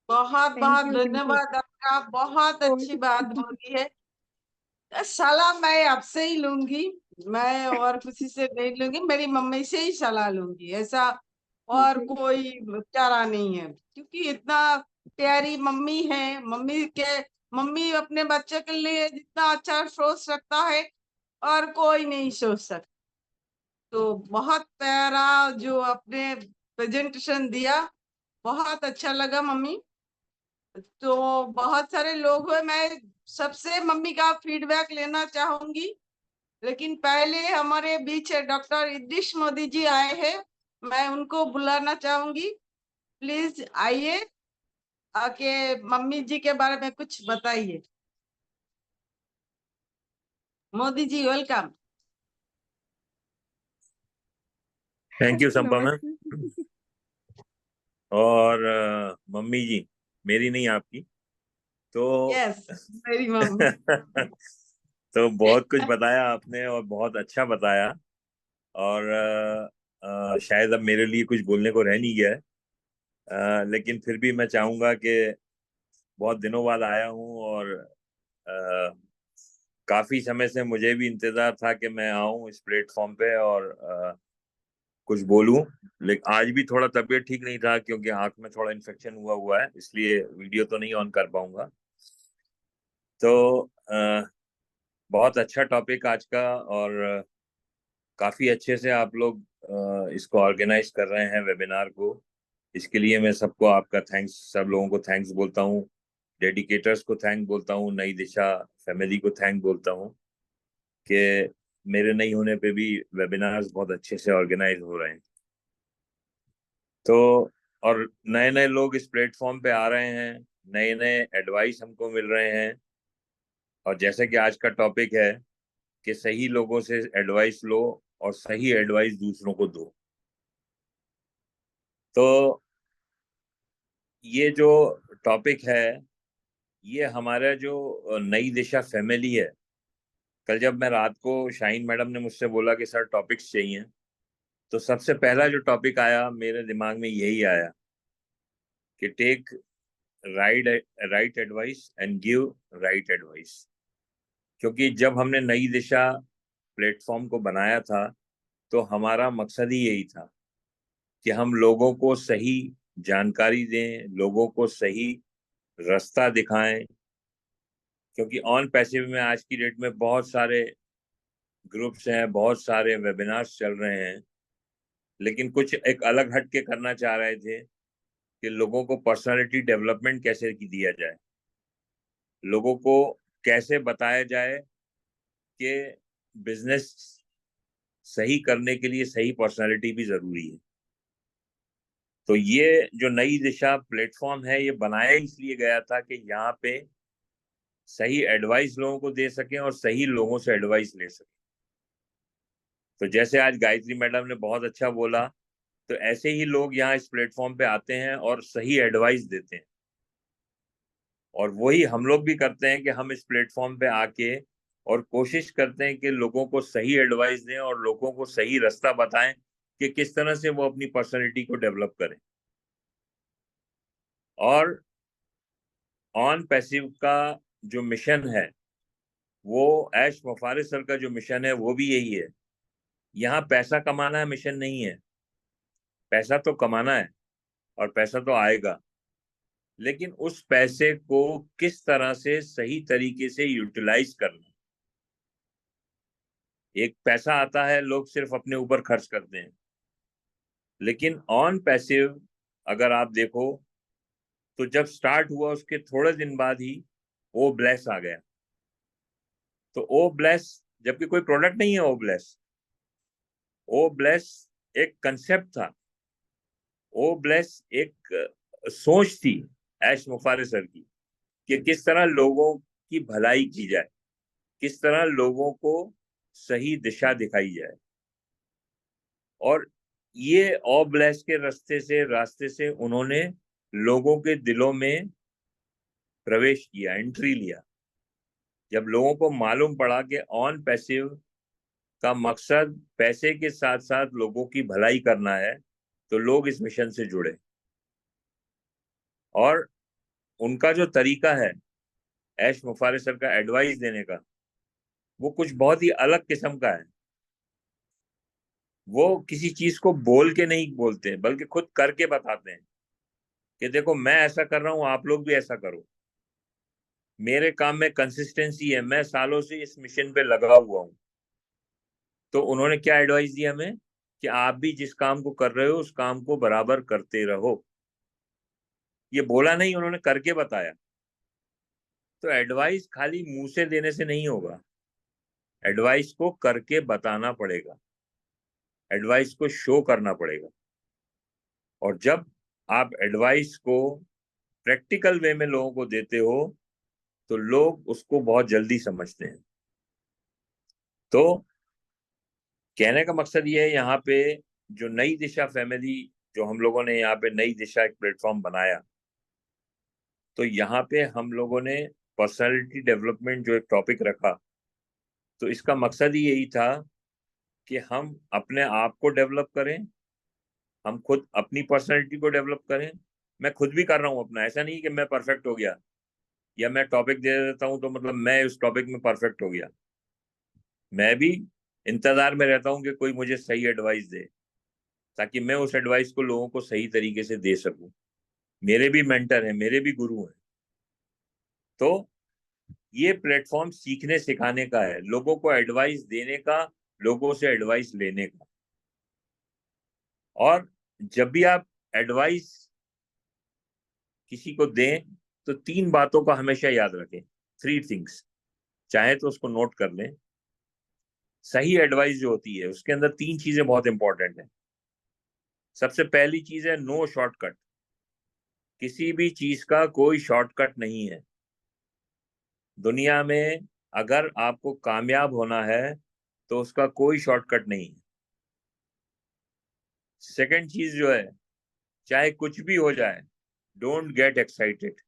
बहुत थैंक बहुत यू, थैंक यू। धन्यवाद आपका, बहुत अच्छी बात बोली है। सलाह मैं आपसे ही लूंगी, मैं और किसी से नहीं लूंगी, मेरी मम्मी से ही सलाह लूंगी, ऐसा और कोई चारा नहीं है। क्योंकि इतना प्यारी मम्मी है, मम्मी अपने बच्चे के लिए जितना अच्छा सोच सकता है और कोई नहीं सोच सकता। तो बहुत प्यारा जो आपने प्रेजेंटेशन दिया, बहुत अच्छा लगा मम्मी। तो बहुत सारे लोग हैं, मैं सबसे मम्मी का फीडबैक लेना चाहूंगी, लेकिन पहले हमारे बीच डॉक्टर इद्रिश मोदी जी आए हैं, मैं उनको बुलाना चाहूंगी। प्लीज आइए, आके मम्मी जी के बारे में कुछ बताइए। Modi ji welcome. Thank you Sampa ma'am. नमस्ते। और मम्मी जी, मेरी नहीं आपकी, तो यस, मेरी मम्मी। तो बहुत कुछ बताया आपने और बहुत अच्छा बताया। और शायद अब मेरे लिए कुछ बोलने को रह नहीं गया है। लेकिन फिर भी मैं चाहूंगा कि बहुत दिनों बाद आया हूँ और अ, काफी समय से मुझे भी इंतजार था कि मैं आऊं इस प्लेटफॉर्म पे और कुछ बोलूं। लेकिन आज भी थोड़ा तबीयत ठीक नहीं था, क्योंकि आंख में थोड़ा इन्फेक्शन हुआ हुआ है, इसलिए वीडियो तो नहीं ऑन कर पाऊंगा। तो बहुत अच्छा टॉपिक आज का, और काफी अच्छे से आप लोग इसको ऑर्गेनाइज कर रहे हैं वेबिनार को। इसके लिए मैं सबको आपका थैंक्स, सब लोगों को थैंक्स बोलता हूँ। डेडिकेटर्स को थैंक बोलता हूँ, नई दिशा फैमिली को थैंक बोलता हूँ कि मेरे नहीं होने पे भी वेबिनार्स बहुत अच्छे से ऑर्गेनाइज हो रहे हैं। तो और नए नए लोग इस प्लेटफॉर्म पे आ रहे हैं, नए नए एडवाइस हमको मिल रहे हैं। और जैसे कि आज का टॉपिक है कि सही लोगों से एडवाइस लो और सही एडवाइस दूसरों को दो। तो ये जो टॉपिक है, ये हमारा जो नई दिशा फैमिली है। कल जब मैं रात को शाहीन मैडम ने मुझसे बोला कि सर टॉपिक्स चाहिए, तो सबसे पहला जो टॉपिक आया मेरे दिमाग में यही आया कि take right right advice and give right advice. क्योंकि जब हमने नई दिशा प्लेटफॉर्म को बनाया था, तो हमारा मकसद ही यही था कि हम लोगों को सही जानकारी दें, लोगों को सही रास्ता दिखाएं। क्योंकि ऑन पैसिव में आज की डेट में बहुत सारे ग्रुप्स हैं, बहुत सारे वेबिनार्स चल रहे हैं, लेकिन कुछ एक अलग हट के करना चाह रहे थे कि लोगों को पर्सनालिटी डेवलपमेंट कैसे की दिया जाए, लोगों को कैसे बताया जाए कि बिजनेस सही करने के लिए सही पर्सनालिटी भी जरूरी है। तो ये जो नई दिशा प्लेटफॉर्म है, ये बनाया इसलिए गया था कि यहाँ पे सही एडवाइस लोगों को दे सकें और सही लोगों से एडवाइस ले सकें। तो जैसे आज गायत्री मैडम ने बहुत अच्छा बोला, तो ऐसे ही लोग यहाँ इस प्लेटफॉर्म पे आते हैं और सही एडवाइस देते हैं। और वही हम लोग भी करते हैं कि हम इस प्लेटफॉर्म पे आके और कोशिश करते हैं कि लोगों को सही एडवाइस दें और लोगों को सही रास्ता बताएं कि किस तरह से वो अपनी पर्सनैलिटी को डेवलप करें। और ऑन पैसिव का जो मिशन है, वो ऐश मुफारिज सर का जो मिशन है वो भी यही है। यहाँ पैसा कमाना मिशन नहीं है। पैसा तो कमाना है और पैसा तो आएगा, लेकिन उस पैसे को किस तरह से सही तरीके से यूटिलाइज करना। एक पैसा आता है, लोग सिर्फ अपने ऊपर खर्च करते हैं, लेकिन ऑन पैसिव अगर आप देखो तो जब स्टार्ट हुआ उसके थोड़े दिन बाद ही ओ ब्लेस आ गया। तो ओ ब्लेस जबकि कोई प्रोडक्ट नहीं है, ओ ब्लेस एक कंसेप्ट था, ओ ब्लेस एक सोच थी ऐश मुफारिज सर की कि किस तरह लोगों की भलाई की जाए, किस तरह लोगों को सही दिशा दिखाई जाए। और ये ओ ब्लेस के रास्ते से उन्होंने लोगों के दिलों में प्रवेश किया, एंट्री लिया। जब लोगों को मालूम पड़ा कि ऑन पैसिव का मकसद पैसे के साथ साथ लोगों की भलाई करना है, तो लोग इस मिशन से जुड़े। और उनका जो तरीका है ऐश मुफारिज सर का एडवाइस देने का, वो कुछ बहुत ही अलग किस्म का है। वो किसी चीज को बोल के नहीं बोलते, बल्कि खुद करके बताते हैं कि देखो मैं ऐसा कर रहा हूं, आप लोग भी ऐसा करो। मेरे काम में कंसिस्टेंसी है, मैं सालों से इस मिशन पे लगा हुआ हूं। तो उन्होंने क्या एडवाइस दिया हमें कि आप भी जिस काम को कर रहे हो उस काम को बराबर करते रहो। ये बोला नहीं, उन्होंने करके बताया। तो एडवाइस खाली मुंह से देने से नहीं होगा, एडवाइस को करके बताना पड़ेगा, एडवाइस को शो करना पड़ेगा। और जब आप एडवाइस को प्रैक्टिकल वे में लोगों को देते हो तो लोग उसको बहुत जल्दी समझते हैं। तो कहने का मकसद ये है, यहाँ पे जो नई दिशा फैमिली, जो हम लोगों ने यहाँ पे नई दिशा एक प्लेटफॉर्म बनाया, तो यहाँ पे हम लोगों ने पर्सनालिटी डेवलपमेंट जो एक टॉपिक रखा, तो इसका मकसद ही यही था कि हम अपने आप को डेवलप करें, हम खुद अपनी पर्सनालिटी को डेवलप करें। मैं खुद भी कर रहा हूँ अपना, ऐसा नहीं कि मैं परफेक्ट हो गया या मैं टॉपिक दे देता हूँ तो मतलब मैं उस टॉपिक में परफेक्ट हो गया। मैं भी इंतजार में रहता हूँ कि कोई मुझे सही एडवाइस दे, ताकि मैं उस एडवाइस को लोगों को सही तरीके से दे सकूं। मेरे भी मेंटर हैं, मेरे भी गुरु हैं। तो ये प्लेटफॉर्म सीखने सिखाने का है, लोगों को एडवाइस देने का, लोगों से एडवाइस लेने का। और जब भी आप एडवाइस किसी को दें तो 3 बातों का हमेशा याद रखें, 3 थिंग्स, चाहे तो उसको नोट कर लें। सही एडवाइस जो होती है उसके अंदर 3 चीजें बहुत इंपॉर्टेंट हैं। सबसे पहली चीज है नो शॉर्टकट। किसी भी चीज का कोई शॉर्टकट नहीं है दुनिया में। अगर आपको कामयाब होना है तो उसका कोई शॉर्टकट नहीं है। सेकंड चीज जो है, चाहे कुछ भी हो जाए, डोंट गेट एक्साइटेड।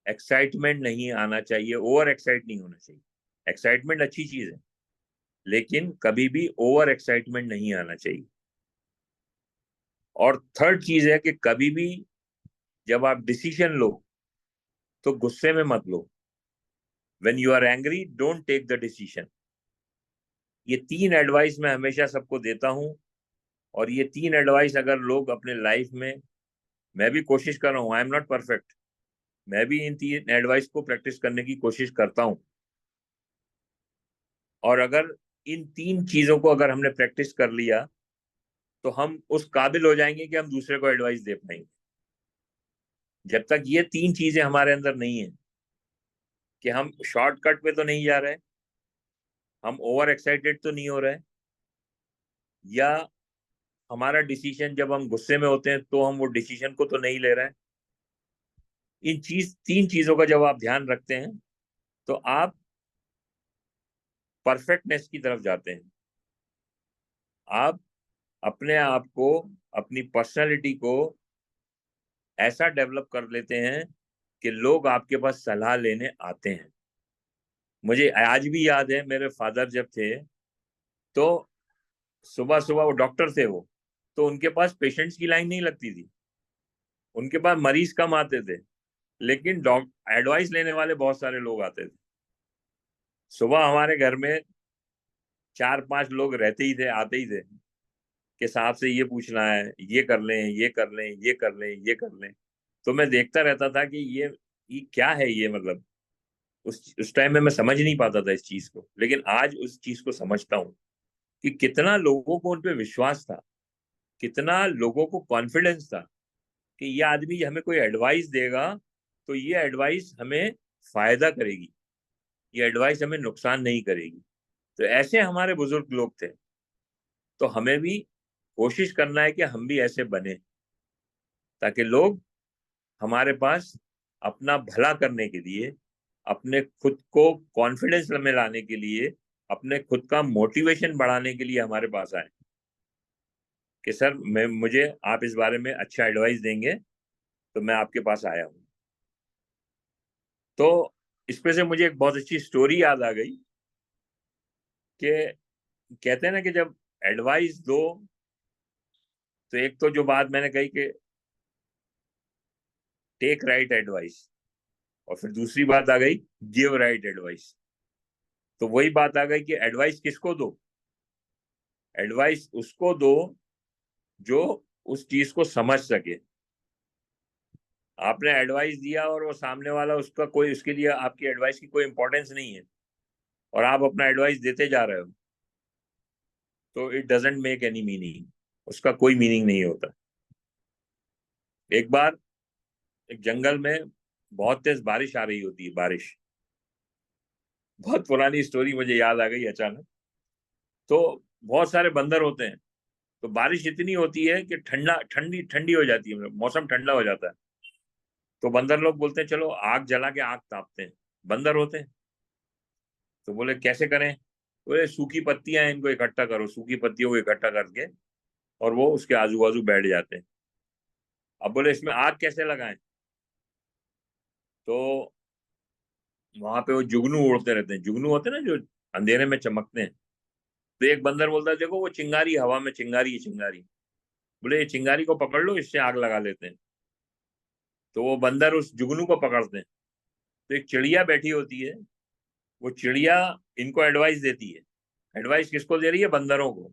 एक्साइटमेंट नहीं आना चाहिए, ओवर एक्साइट नहीं होना चाहिए। एक्साइटमेंट अच्छी चीज है, लेकिन कभी भी ओवर एक्साइटमेंट नहीं आना चाहिए। और थर्ड चीज है कि कभी भी जब आप डिसीजन लो तो गुस्से में मत लो। When you are angry, don't take the decision. ये 3 एडवाइस मैं हमेशा सबको देता हूं, और ये 3 एडवाइस अगर लोग अपने लाइफ में, मैं भी कोशिश कर रहा हूं, आई एम नॉट परफेक्ट, मैं भी इन 3 एडवाइस को प्रैक्टिस करने की कोशिश करता हूं। और अगर इन 3 चीजों को अगर हमने प्रैक्टिस कर लिया तो हम उस काबिल हो जाएंगे कि हम दूसरे को एडवाइस दे पाएंगे। जब तक ये 3 चीजें हमारे अंदर नहीं है, कि हम शॉर्टकट पे तो नहीं जा रहे, हम ओवर एक्साइटेड तो नहीं हो रहे, या हमारा डिसीजन जब हम गुस्से में होते हैं तो हम वो डिसीजन को तो नहीं ले रहे हैं, इन 3 चीजों का जब आप ध्यान रखते हैं तो आप परफेक्टनेस की तरफ जाते हैं। आप अपने आप को, अपनी पर्सनालिटी को ऐसा डेवलप कर लेते हैं कि लोग आपके पास सलाह लेने आते हैं। मुझे आज भी याद है, मेरे फादर जब थे तो सुबह सुबह, वो डॉक्टर थे वो, तो उनके पास पेशेंट्स की लाइन नहीं लगती थी, उनके पास मरीज कम आते थे, लेकिन एडवाइस लेने वाले बहुत सारे लोग आते थे। सुबह हमारे घर में 4-5 लोग रहते ही थे, आते ही थे कि साहब से ये पूछना है, ये कर लें, ये कर लें, ये कर लें, ये कर लें। तो मैं देखता रहता था कि ये क्या है, ये मतलब उस टाइम में मैं समझ नहीं पाता था इस चीज को, लेकिन आज उस चीज को समझता हूँ कि कितना लोगों को उन पे विश्वास था, कितना लोगों को कॉन्फिडेंस था कि ये आदमी हमें कोई एडवाइस देगा तो ये एडवाइस हमें फायदा करेगी, ये एडवाइस हमें नुकसान नहीं करेगी। तो ऐसे हमारे बुजुर्ग लोग थे। तो हमें भी कोशिश करना है कि हम भी ऐसे बने, ताकि लोग हमारे पास अपना भला करने के लिए, अपने खुद को कॉन्फिडेंस में लाने के लिए, अपने खुद का मोटिवेशन बढ़ाने के लिए हमारे पास आए कि सर मुझे आप इस बारे में अच्छा एडवाइस देंगे तो मैं आपके पास आया हूँ। तो इस पे से मुझे एक बहुत अच्छी स्टोरी याद आ गई कि कहते हैं ना कि जब एडवाइस दो तो एक तो जो बात मैंने कही कि टेक राइट एडवाइस, और फिर दूसरी बात आ गई गिव राइट एडवाइस। तो वही बात आ गई कि एडवाइस किसको दो? एडवाइस उसको दो जो उस चीज को समझ सके। आपने एडवाइस दिया और वो सामने वाला उसका कोई, उसके लिए आपकी एडवाइस की कोई इंपॉर्टेंस नहीं है और आप अपना एडवाइस देते जा रहे हो, तो it doesn't make any meaning, उसका कोई मीनिंग नहीं होता। एक बार एक जंगल में बहुत तेज बारिश आ रही होती है, बारिश, बहुत पुरानी स्टोरी मुझे याद आ गई अचानक। तो बहुत सारे बंदर होते हैं, तो बारिश इतनी होती है कि ठंडी ठंडी हो जाती है, मौसम ठंडा हो जाता है। तो बंदर लोग बोलते हैं चलो आग जला के आग तापते हैं, बंदर होते हैं। तो बोले कैसे करें? बोले सूखी पत्तियां हैं, इनको इकट्ठा करो, सूखी पत्तियों को इकट्ठा करके और वो उसके आजू बाजू बैठ जाते हैं। अब बोले इसमें आग कैसे लगाएं? तो वहां पे वो जुगनू उड़ते रहते हैं, जुगनू होते हैं ना जो अंधेरे में चमकते हैं। तो एक बंदर बोलता है देखो वो चिंगारी, हवा में चिंगारी है, चिंगारी। बोले ये चिंगारी को पकड़ लो, इससे आग लगा लेते हैं। तो वो बंदर उस जुगनू को पकड़ते हैं। तो एक चिड़िया बैठी होती है, वो चिड़िया इनको एडवाइस देती है। एडवाइस किसको दे रही है? बंदरों को।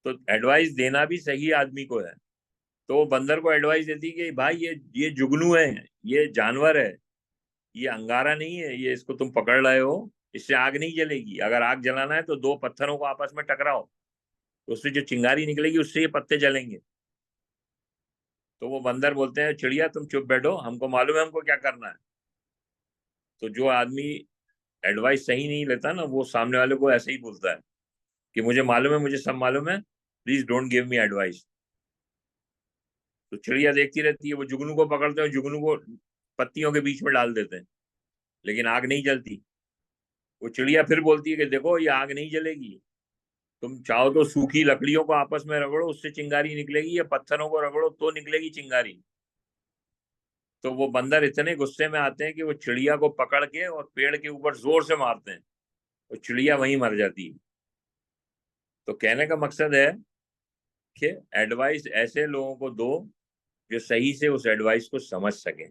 तो एडवाइस देना भी सही आदमी को है। तो वो बंदर को एडवाइस देती है कि भाई ये जुगनू है, ये जानवर है, ये अंगारा नहीं है, ये इसको तुम पकड़ रहे हो, इससे आग नहीं जलेगी। अगर आग जलाना है तो दो पत्थरों को आपस में टकराओ, तो उससे जो चिंगारी निकलेगी उससे ये पत्ते जलेंगे। तो वो बंदर बोलते हैं चिड़िया तुम चुप बैठो, हमको मालूम है हमको क्या करना है। तो जो आदमी एडवाइस सही नहीं लेता ना, वो सामने वाले को ऐसे ही बोलता है कि मुझे मालूम है, मुझे सब मालूम है, please don't give me advice. तो चिड़िया देखती रहती है, वो जुगनू को पकड़ते हैं, जुगनू को पत्तियों के बीच में डाल देते हैं, लेकिन आग नहीं जलती। वो चिड़िया फिर बोलती है कि देखो ये आग नहीं जलेगी, तुम चाहो तो सूखी लकड़ियों को आपस में रगड़ो, उससे चिंगारी निकलेगी, या पत्थरों को रगड़ो तो निकलेगी चिंगारी। तो वो बंदर इतने गुस्से में आते हैं कि वो चिड़िया को पकड़ के और पेड़ के ऊपर जोर से मारते हैं, वो चिड़िया वहीं मर जाती है। तो कहने का मकसद है कि एडवाइस ऐसे लोगों को दो जो सही से उस एडवाइस को समझ सकें।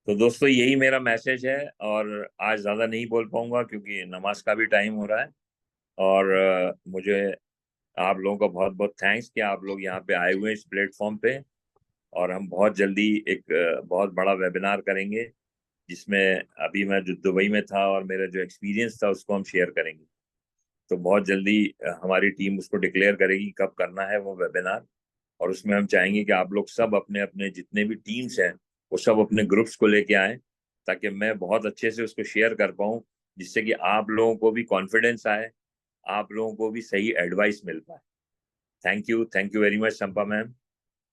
तो दोस्तों यही मेरा मैसेज है, और आज ज़्यादा नहीं बोल पाऊंगा क्योंकि नमाज का भी टाइम हो रहा है। और मुझे आप लोगों का बहुत बहुत थैंक्स कि आप लोग यहाँ पे आए हुए हैं इस प्लेटफॉर्म पे। और हम बहुत जल्दी एक बहुत बड़ा वेबिनार करेंगे, जिसमें अभी मैं जो दुबई में था और मेरा जो एक्सपीरियंस था उसको हम शेयर करेंगे। तो बहुत जल्दी हमारी टीम उसको डिक्लेयर करेगी कब करना है वो वेबिनार। और उसमें हम चाहेंगे कि आप लोग सब अपने अपने जितने भी टीम्स हैं वो सब अपने ग्रुप्स को लेके आए, ताकि मैं बहुत अच्छे से उसको शेयर कर पाऊँ, जिससे कि आप लोगों को भी कॉन्फिडेंस आए, आप लोगों को भी सही एडवाइस मिल पाए। Thank you very much Sampa ma'am,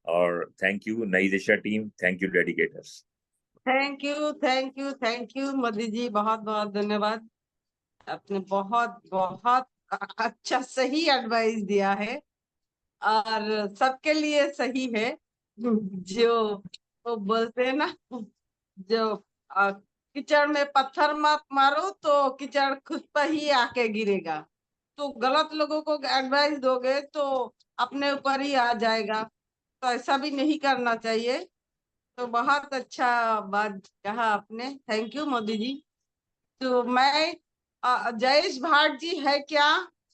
और thank you Nai Disha team, thank you dedicators. Thank you Modi ji, बहुत बहुत धन्यवाद। आपने बहुत बहुत अच्छा सही एडवाइस दिया है, और सबके लिए सही है। जो वो बोलते हैं ना, जो कीचड़ में पत्थर मत मारो तो कीचड़ खुद पर ही आके गिरेगा। तो गलत लोगों को एडवाइस दोगे तो अपने ऊपर ही आ जाएगा, तो ऐसा भी नहीं करना चाहिए। तो बहुत अच्छा बात कहा आपने, थैंक यू मोदी जी। तो मैं जयेश भाट जी है क्या,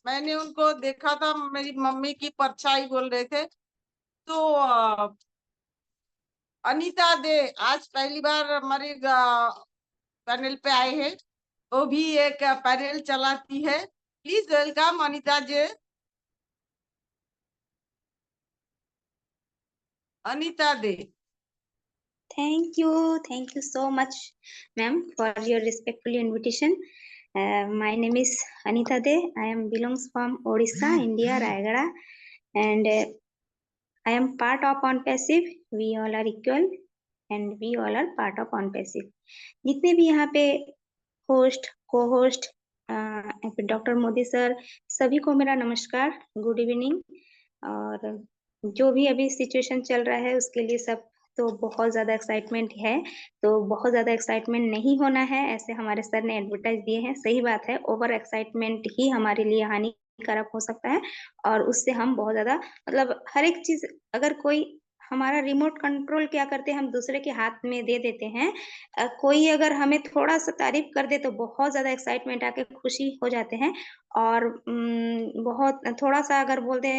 मैंने उनको देखा था, मेरी मम्मी की परछाई बोल रहे थे। तो अनीता दे आज पहली बार हमारे पैनल पे आए हैं, वो भी एक पैनल चलाती है। Please welcome Anita ji. अनीता दे। Thank you so much, ma'am, for your respectful invitation. My name is Anita De. I am belongs from Odisha, India, Rayagada, and I am part of On Passive. We all are equal, and we all are part of On Passive. जितने भी यहाँ पे host, को host, doctor Modi sir, सभी को मेरा नमस्कार, good evening. और जो भी अभी सिचुएशन चल रहा है उसके लिए सब तो बहुत ज्यादा एक्साइटमेंट है, तो बहुत ज्यादा एक्साइटमेंट नहीं होना है, ऐसे हमारे सर ने एडवर्टाइज दिए हैं। सही बात है, ओवर एक्साइटमेंट ही हमारे लिए हानिकारक हो सकता है, और उससे हम बहुत ज्यादा मतलब हर एक चीज, अगर कोई हमारा रिमोट कंट्रोल क्या करते हैं, हम दूसरे के हाथ में दे देते हैं। कोई अगर हमें थोड़ा सा तारीफ कर दे तो बहुत ज्यादा एक्साइटमेंट आके खुशी हो जाते हैं, और बहुत थोड़ा सा अगर बोल दे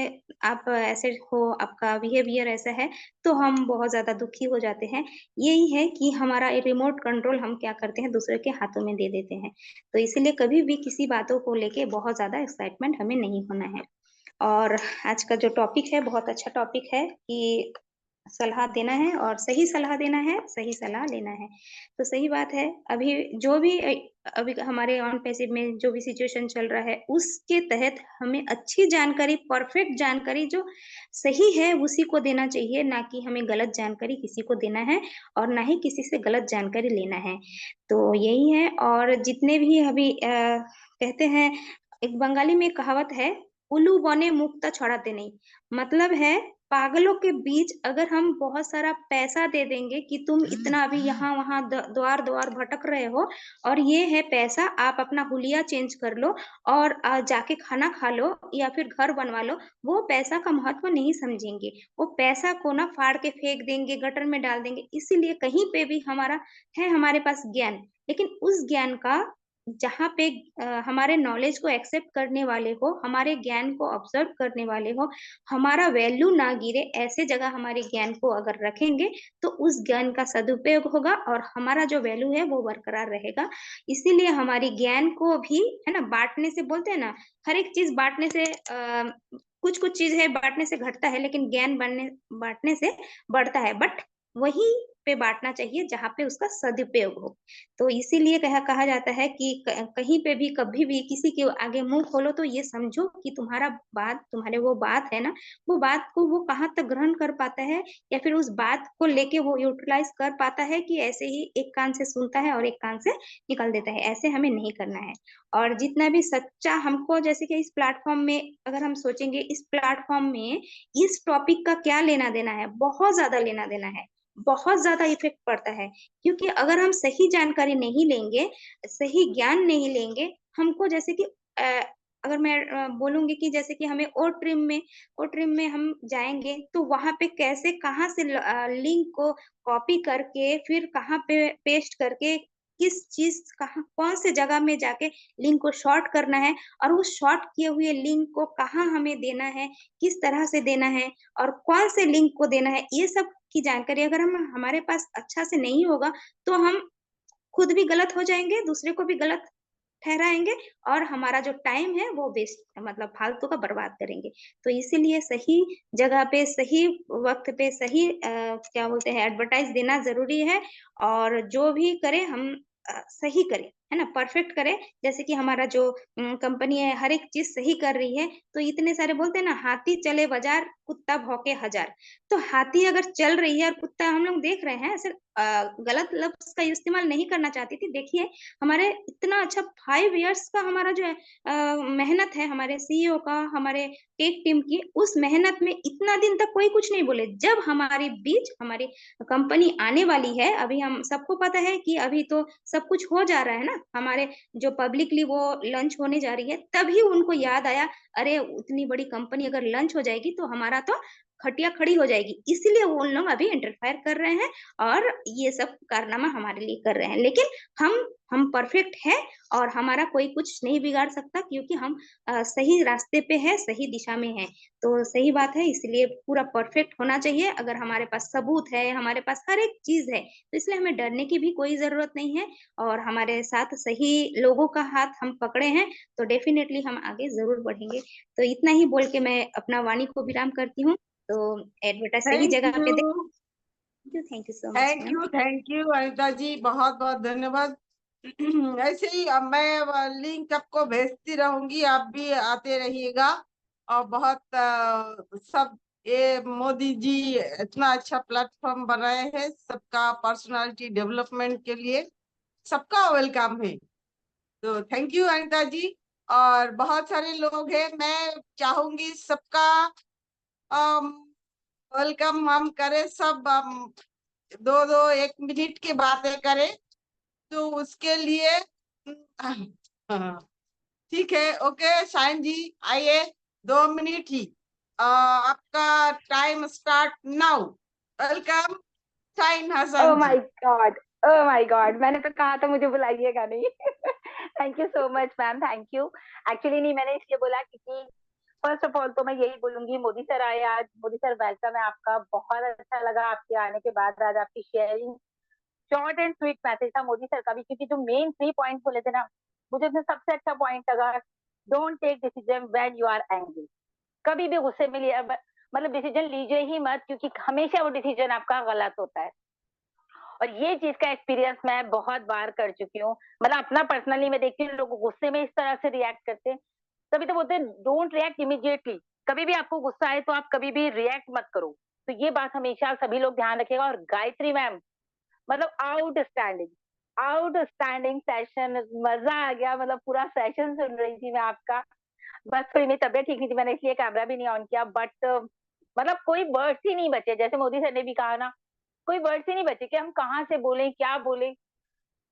आप ऐसे हो, आपका बिहेवियर ऐसा है, तो हम बहुत ज्यादा दुखी हो जाते हैं। यही है कि हमारा रिमोट कंट्रोल हम क्या करते हैं, दूसरे के हाथों में दे देते हैं। तो इसीलिए कभी भी किसी बातों को लेके बहुत ज्यादा एक्साइटमेंट हमें नहीं होना है। और आज का जो टॉपिक है बहुत अच्छा टॉपिक है कि सलाह देना है, और सही सलाह देना है, सही सलाह लेना है। तो सही बात है, अभी जो भी अभी हमारे ऑन पैसिव में जो भी सिचुएशन चल रहा है उसके तहत हमें अच्छी जानकारी, परफेक्ट जानकारी जो सही है उसी को देना चाहिए, ना कि हमें गलत जानकारी किसी को देना है, और ना ही किसी से गलत जानकारी लेना है। तो यही है। और जितने भी अभी कहते हैं, एक बंगाली में कहावत है, उल्लू बने मुक्ता छड़ाते नहीं। मतलब है, पागलों के बीच अगर हम बहुत सारा पैसा दे देंगे कि तुम इतना अभी यहाँ वहाँ द्वार द्वार भटक रहे हो, और ये है पैसा, आप अपना हुलिया चेंज कर लो और जाके खाना खा लो या फिर घर बनवा लो, वो पैसा का महत्व नहीं समझेंगे। वो पैसा को ना फाड़ के फेंक देंगे, गटर में डाल देंगे। इसीलिए कहीं पे भी हमारा है हमारे पास ज्ञान, लेकिन उस ज्ञान का जहाँ पे हमारे नॉलेज को एक्सेप्ट करने वाले हो, हमारे ज्ञान को ऑब्जर्व करने वाले हो, हमारा वैल्यू ना गिरे, ऐसे जगह हमारे ज्ञान को अगर रखेंगे तो उस ज्ञान का सदुपयोग होगा और हमारा जो वैल्यू है वो बरकरार रहेगा। इसीलिए हमारी ज्ञान को भी है ना, बांटने से, बोलते हैं ना, हर एक चीज बांटने से कुछ कुछ चीज है बांटने से घटता है, लेकिन ज्ञान बांटने से बढ़ता है। बट वहीं पे बांटना चाहिए जहाँ पे उसका सदुपयोग हो। तो इसीलिए कहा जाता है कि कहीं पे भी कभी भी किसी के आगे मुंह खोलो तो ये समझो कि तुम्हारा बात, तुम्हारे वो बात है ना, वो बात को वो कहाँ तक ग्रहण कर पाता है, या फिर उस बात को लेके वो यूटिलाइज कर पाता है, कि ऐसे ही एक कान से सुनता है और एक कान से निकल देता है। ऐसे हमें नहीं करना है। और जितना भी सच्चा हमको, जैसे कि इस प्लेटफॉर्म में अगर हम सोचेंगे, इस प्लेटफॉर्म में इस टॉपिक का क्या लेना देना है, बहुत ज्यादा लेना देना है, बहुत ज्यादा इफेक्ट पड़ता है। क्योंकि अगर हम सही जानकारी नहीं लेंगे, सही ज्ञान नहीं लेंगे, हमको जैसे कि अगर मैं बोलूंगी कि जैसे कि हमें ओ ट्रिम में हम जाएंगे तो वहां पे कैसे, कहाँ से लिंक को कॉपी करके फिर कहाँ पे पेस्ट करके, किस चीज कहाँ कौन से जगह में जाके लिंक को शॉर्ट करना है, और उस शॉर्ट किए हुए लिंक को कहाँ हमें देना है, किस तरह से देना है, और कौन से लिंक को देना है, ये सब की जानकारी अगर हम हमारे पास अच्छा से नहीं होगा तो हम खुद भी गलत हो जाएंगे, दूसरे को भी गलत ठहराएंगे, और हमारा जो टाइम है वो वेस्ट, मतलब फालतू का बर्बाद करेंगे। तो इसीलिए सही जगह पे, सही वक्त पे, सही क्या बोलते हैं, एडवर्टाइज देना जरूरी है। और जो भी करे हम सही करें, है ना, परफेक्ट करें। जैसे कि हमारा जो कंपनी है हर एक चीज सही कर रही है, तो इतने सारे बोलते हैं ना, हाथी चले बाजार, कुत्ता भौंके हजार। तो हाथी अगर चल रही है और कुत्ता, हम लोग देख रहे हैं, ऐसे गलत लफ्ज का इस्तेमाल नहीं करना चाहती थी। देखिए, हमारे इतना अच्छा 5 इयर्स का हमारा जो है मेहनत है, हमारे सीईओ का, हमारे टेक टीम की, उस मेहनत में इतना दिन तक कोई कुछ नहीं बोले। जब हमारी बीच हमारी कंपनी आने वाली है, अभी हम सबको पता है कि अभी तो सब कुछ हो जा रहा है ना, हमारे जो पब्लिकली वो लंच होने जा रही है, तभी उनको याद आया, अरे उतनी बड़ी कंपनी अगर लंच हो जाएगी तो हमारा तो खटिया खड़ी हो जाएगी, इसलिए वो लोग अभी इंटरफेयर कर रहे हैं और ये सब कारनामा हमारे लिए कर रहे हैं। लेकिन हम परफेक्ट है और हमारा कोई कुछ नहीं बिगाड़ सकता, क्योंकि हम सही रास्ते पे है, सही दिशा में है। तो सही बात है, इसलिए पूरा परफेक्ट होना चाहिए। अगर हमारे पास सबूत है, हमारे पास हर एक चीज है, तो इसलिए हमें डरने की भी कोई जरूरत नहीं है। और हमारे साथ सही लोगों का हाथ हम पकड़े हैं, तो डेफिनेटली हम आगे जरूर बढ़ेंगे। तो इतना ही बोल के मैं अपना वाणी को विराम करती हूँ। तो एडवर्टाइज सही जगह पे thank you so much. Thank you Anita ji, बहुत बहुत धन्यवाद। ऐसे ही अब मैं लिंक आपको भेजती रहूंगी, आप भी आते रहिएगा। और बहुत सब ये मोदी जी इतना अच्छा प्लेटफॉर्म बनाए हैं सबका पर्सनालिटी डेवलपमेंट के लिए, सबका वेलकम है। तो थैंक यू अनिता जी। और बहुत सारे लोग हैं, मैं चाहूंगी सबका वेलकम हम करें, सब दो एक मिनट की बातें करें। तो उसके लिए ठीक है, ओके शाइन जी आइए, 2 मिनट ही आपका time start now. Welcome Shine Hasan. Oh my god, मैंने तो कहा था मुझे बुलाइएगा नहीं। Thank you so much ma'am, thank you. Actually नहीं, मैंने इसलिए बोला क्योंकि फर्स्ट ऑफ ऑल तो मैं यही बोलूंगी, मोदी सर आए आज। मोदी सर वेलकम है आपका, बहुत अच्छा लगा आपके आने के बाद आज आपकी sharing. Short and sweet message था मोदी सर का भी, क्योंकि जो मेन 3 पॉइंट बोले थे ना, मुझे उसमें सबसे अच्छा पॉइंट लगा, don't take decision when you are angry. कभी भी गुस्से में लिया मतलब डिसीजन लीजिए ही मत, क्योंकि हमेशा वो डिसीजन आपका गलत होता है। और ये चीज का एक्सपीरियंस मैं बहुत बार कर चुकी हूँ। मतलब अपना पर्सनली मैं देखती हूँ लोग गुस्से में इस तरह से रिएक्ट करते हैं। तभी तो बोलते हैं डोंट रिएक्ट इमीडिएटली। कभी भी आपको गुस्सा आए तो आप कभी भी रिएक्ट मत करो। तो ये बात हमेशा सभी लोग ध्यान रखेगा। और गायत्री मैम मतलब आउटस्टैंडिंग सेशन, मजा आ गया। मतलब पूरा सेशन सुन रही थी मैं आपका। बस थोड़ी मेरी तबियत ठीक नहीं थी, मैंने इसलिए कैमरा भी नहीं ऑन किया। बट मतलब कोई वर्ड्स ही नहीं बचे, जैसे मोदी सर ने भी कहा ना, कोई वर्ड्स ही नहीं बचे कि हम कहाँ से बोलें, क्या बोलें।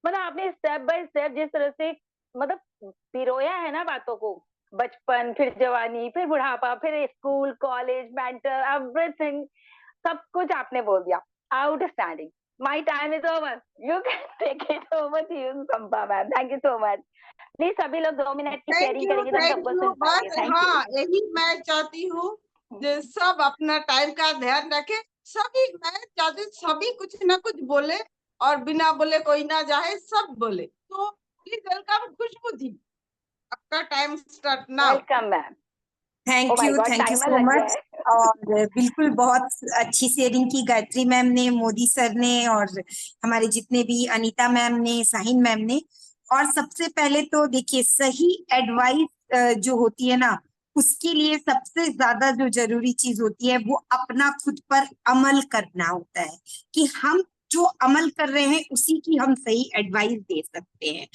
मतलब आपने स्टेप बाय स्टेप जिस तरह से मतलब पिरोया है ना बातों को, बचपन फिर जवानी फिर बुढ़ापा फिर स्कूल कॉलेज मेंटर एवरीथिंग, सब कुछ आपने बोल दिया। Outstanding. My time is over, you can take it over to you Sampa ma'am. Thank you so much. Please सभी लोग 2 मिनट की शेयरिंग करेंगे तो हम सबको सुन पाएंगे। Thank you. हाँ, यही मैं चाहती हूँ कि सब अपना टाइम का ध्यान रखें। सभी, मैं चाहती सभी कुछ ना कुछ बोले और बिना बोले कोई ना जाए, सब बोले। तो प्लीज वेलकम खुशबू जी, आपका time start now. Welcome ma'am. Thank you so much. और बिल्कुल बहुत अच्छी शेयरिंग की गायत्री मैम ने, मोदी सर ने, और हमारे जितने भी अनीता मैम ने, साहिन मैम ने। और सबसे पहले तो देखिए, सही एडवाइस जो होती है ना, उसके लिए सबसे ज्यादा जो जरूरी चीज होती है वो अपना खुद पर अमल करना होता है, कि हम जो अमल कर रहे हैं उसी की हम सही एडवाइस दे सकते हैं।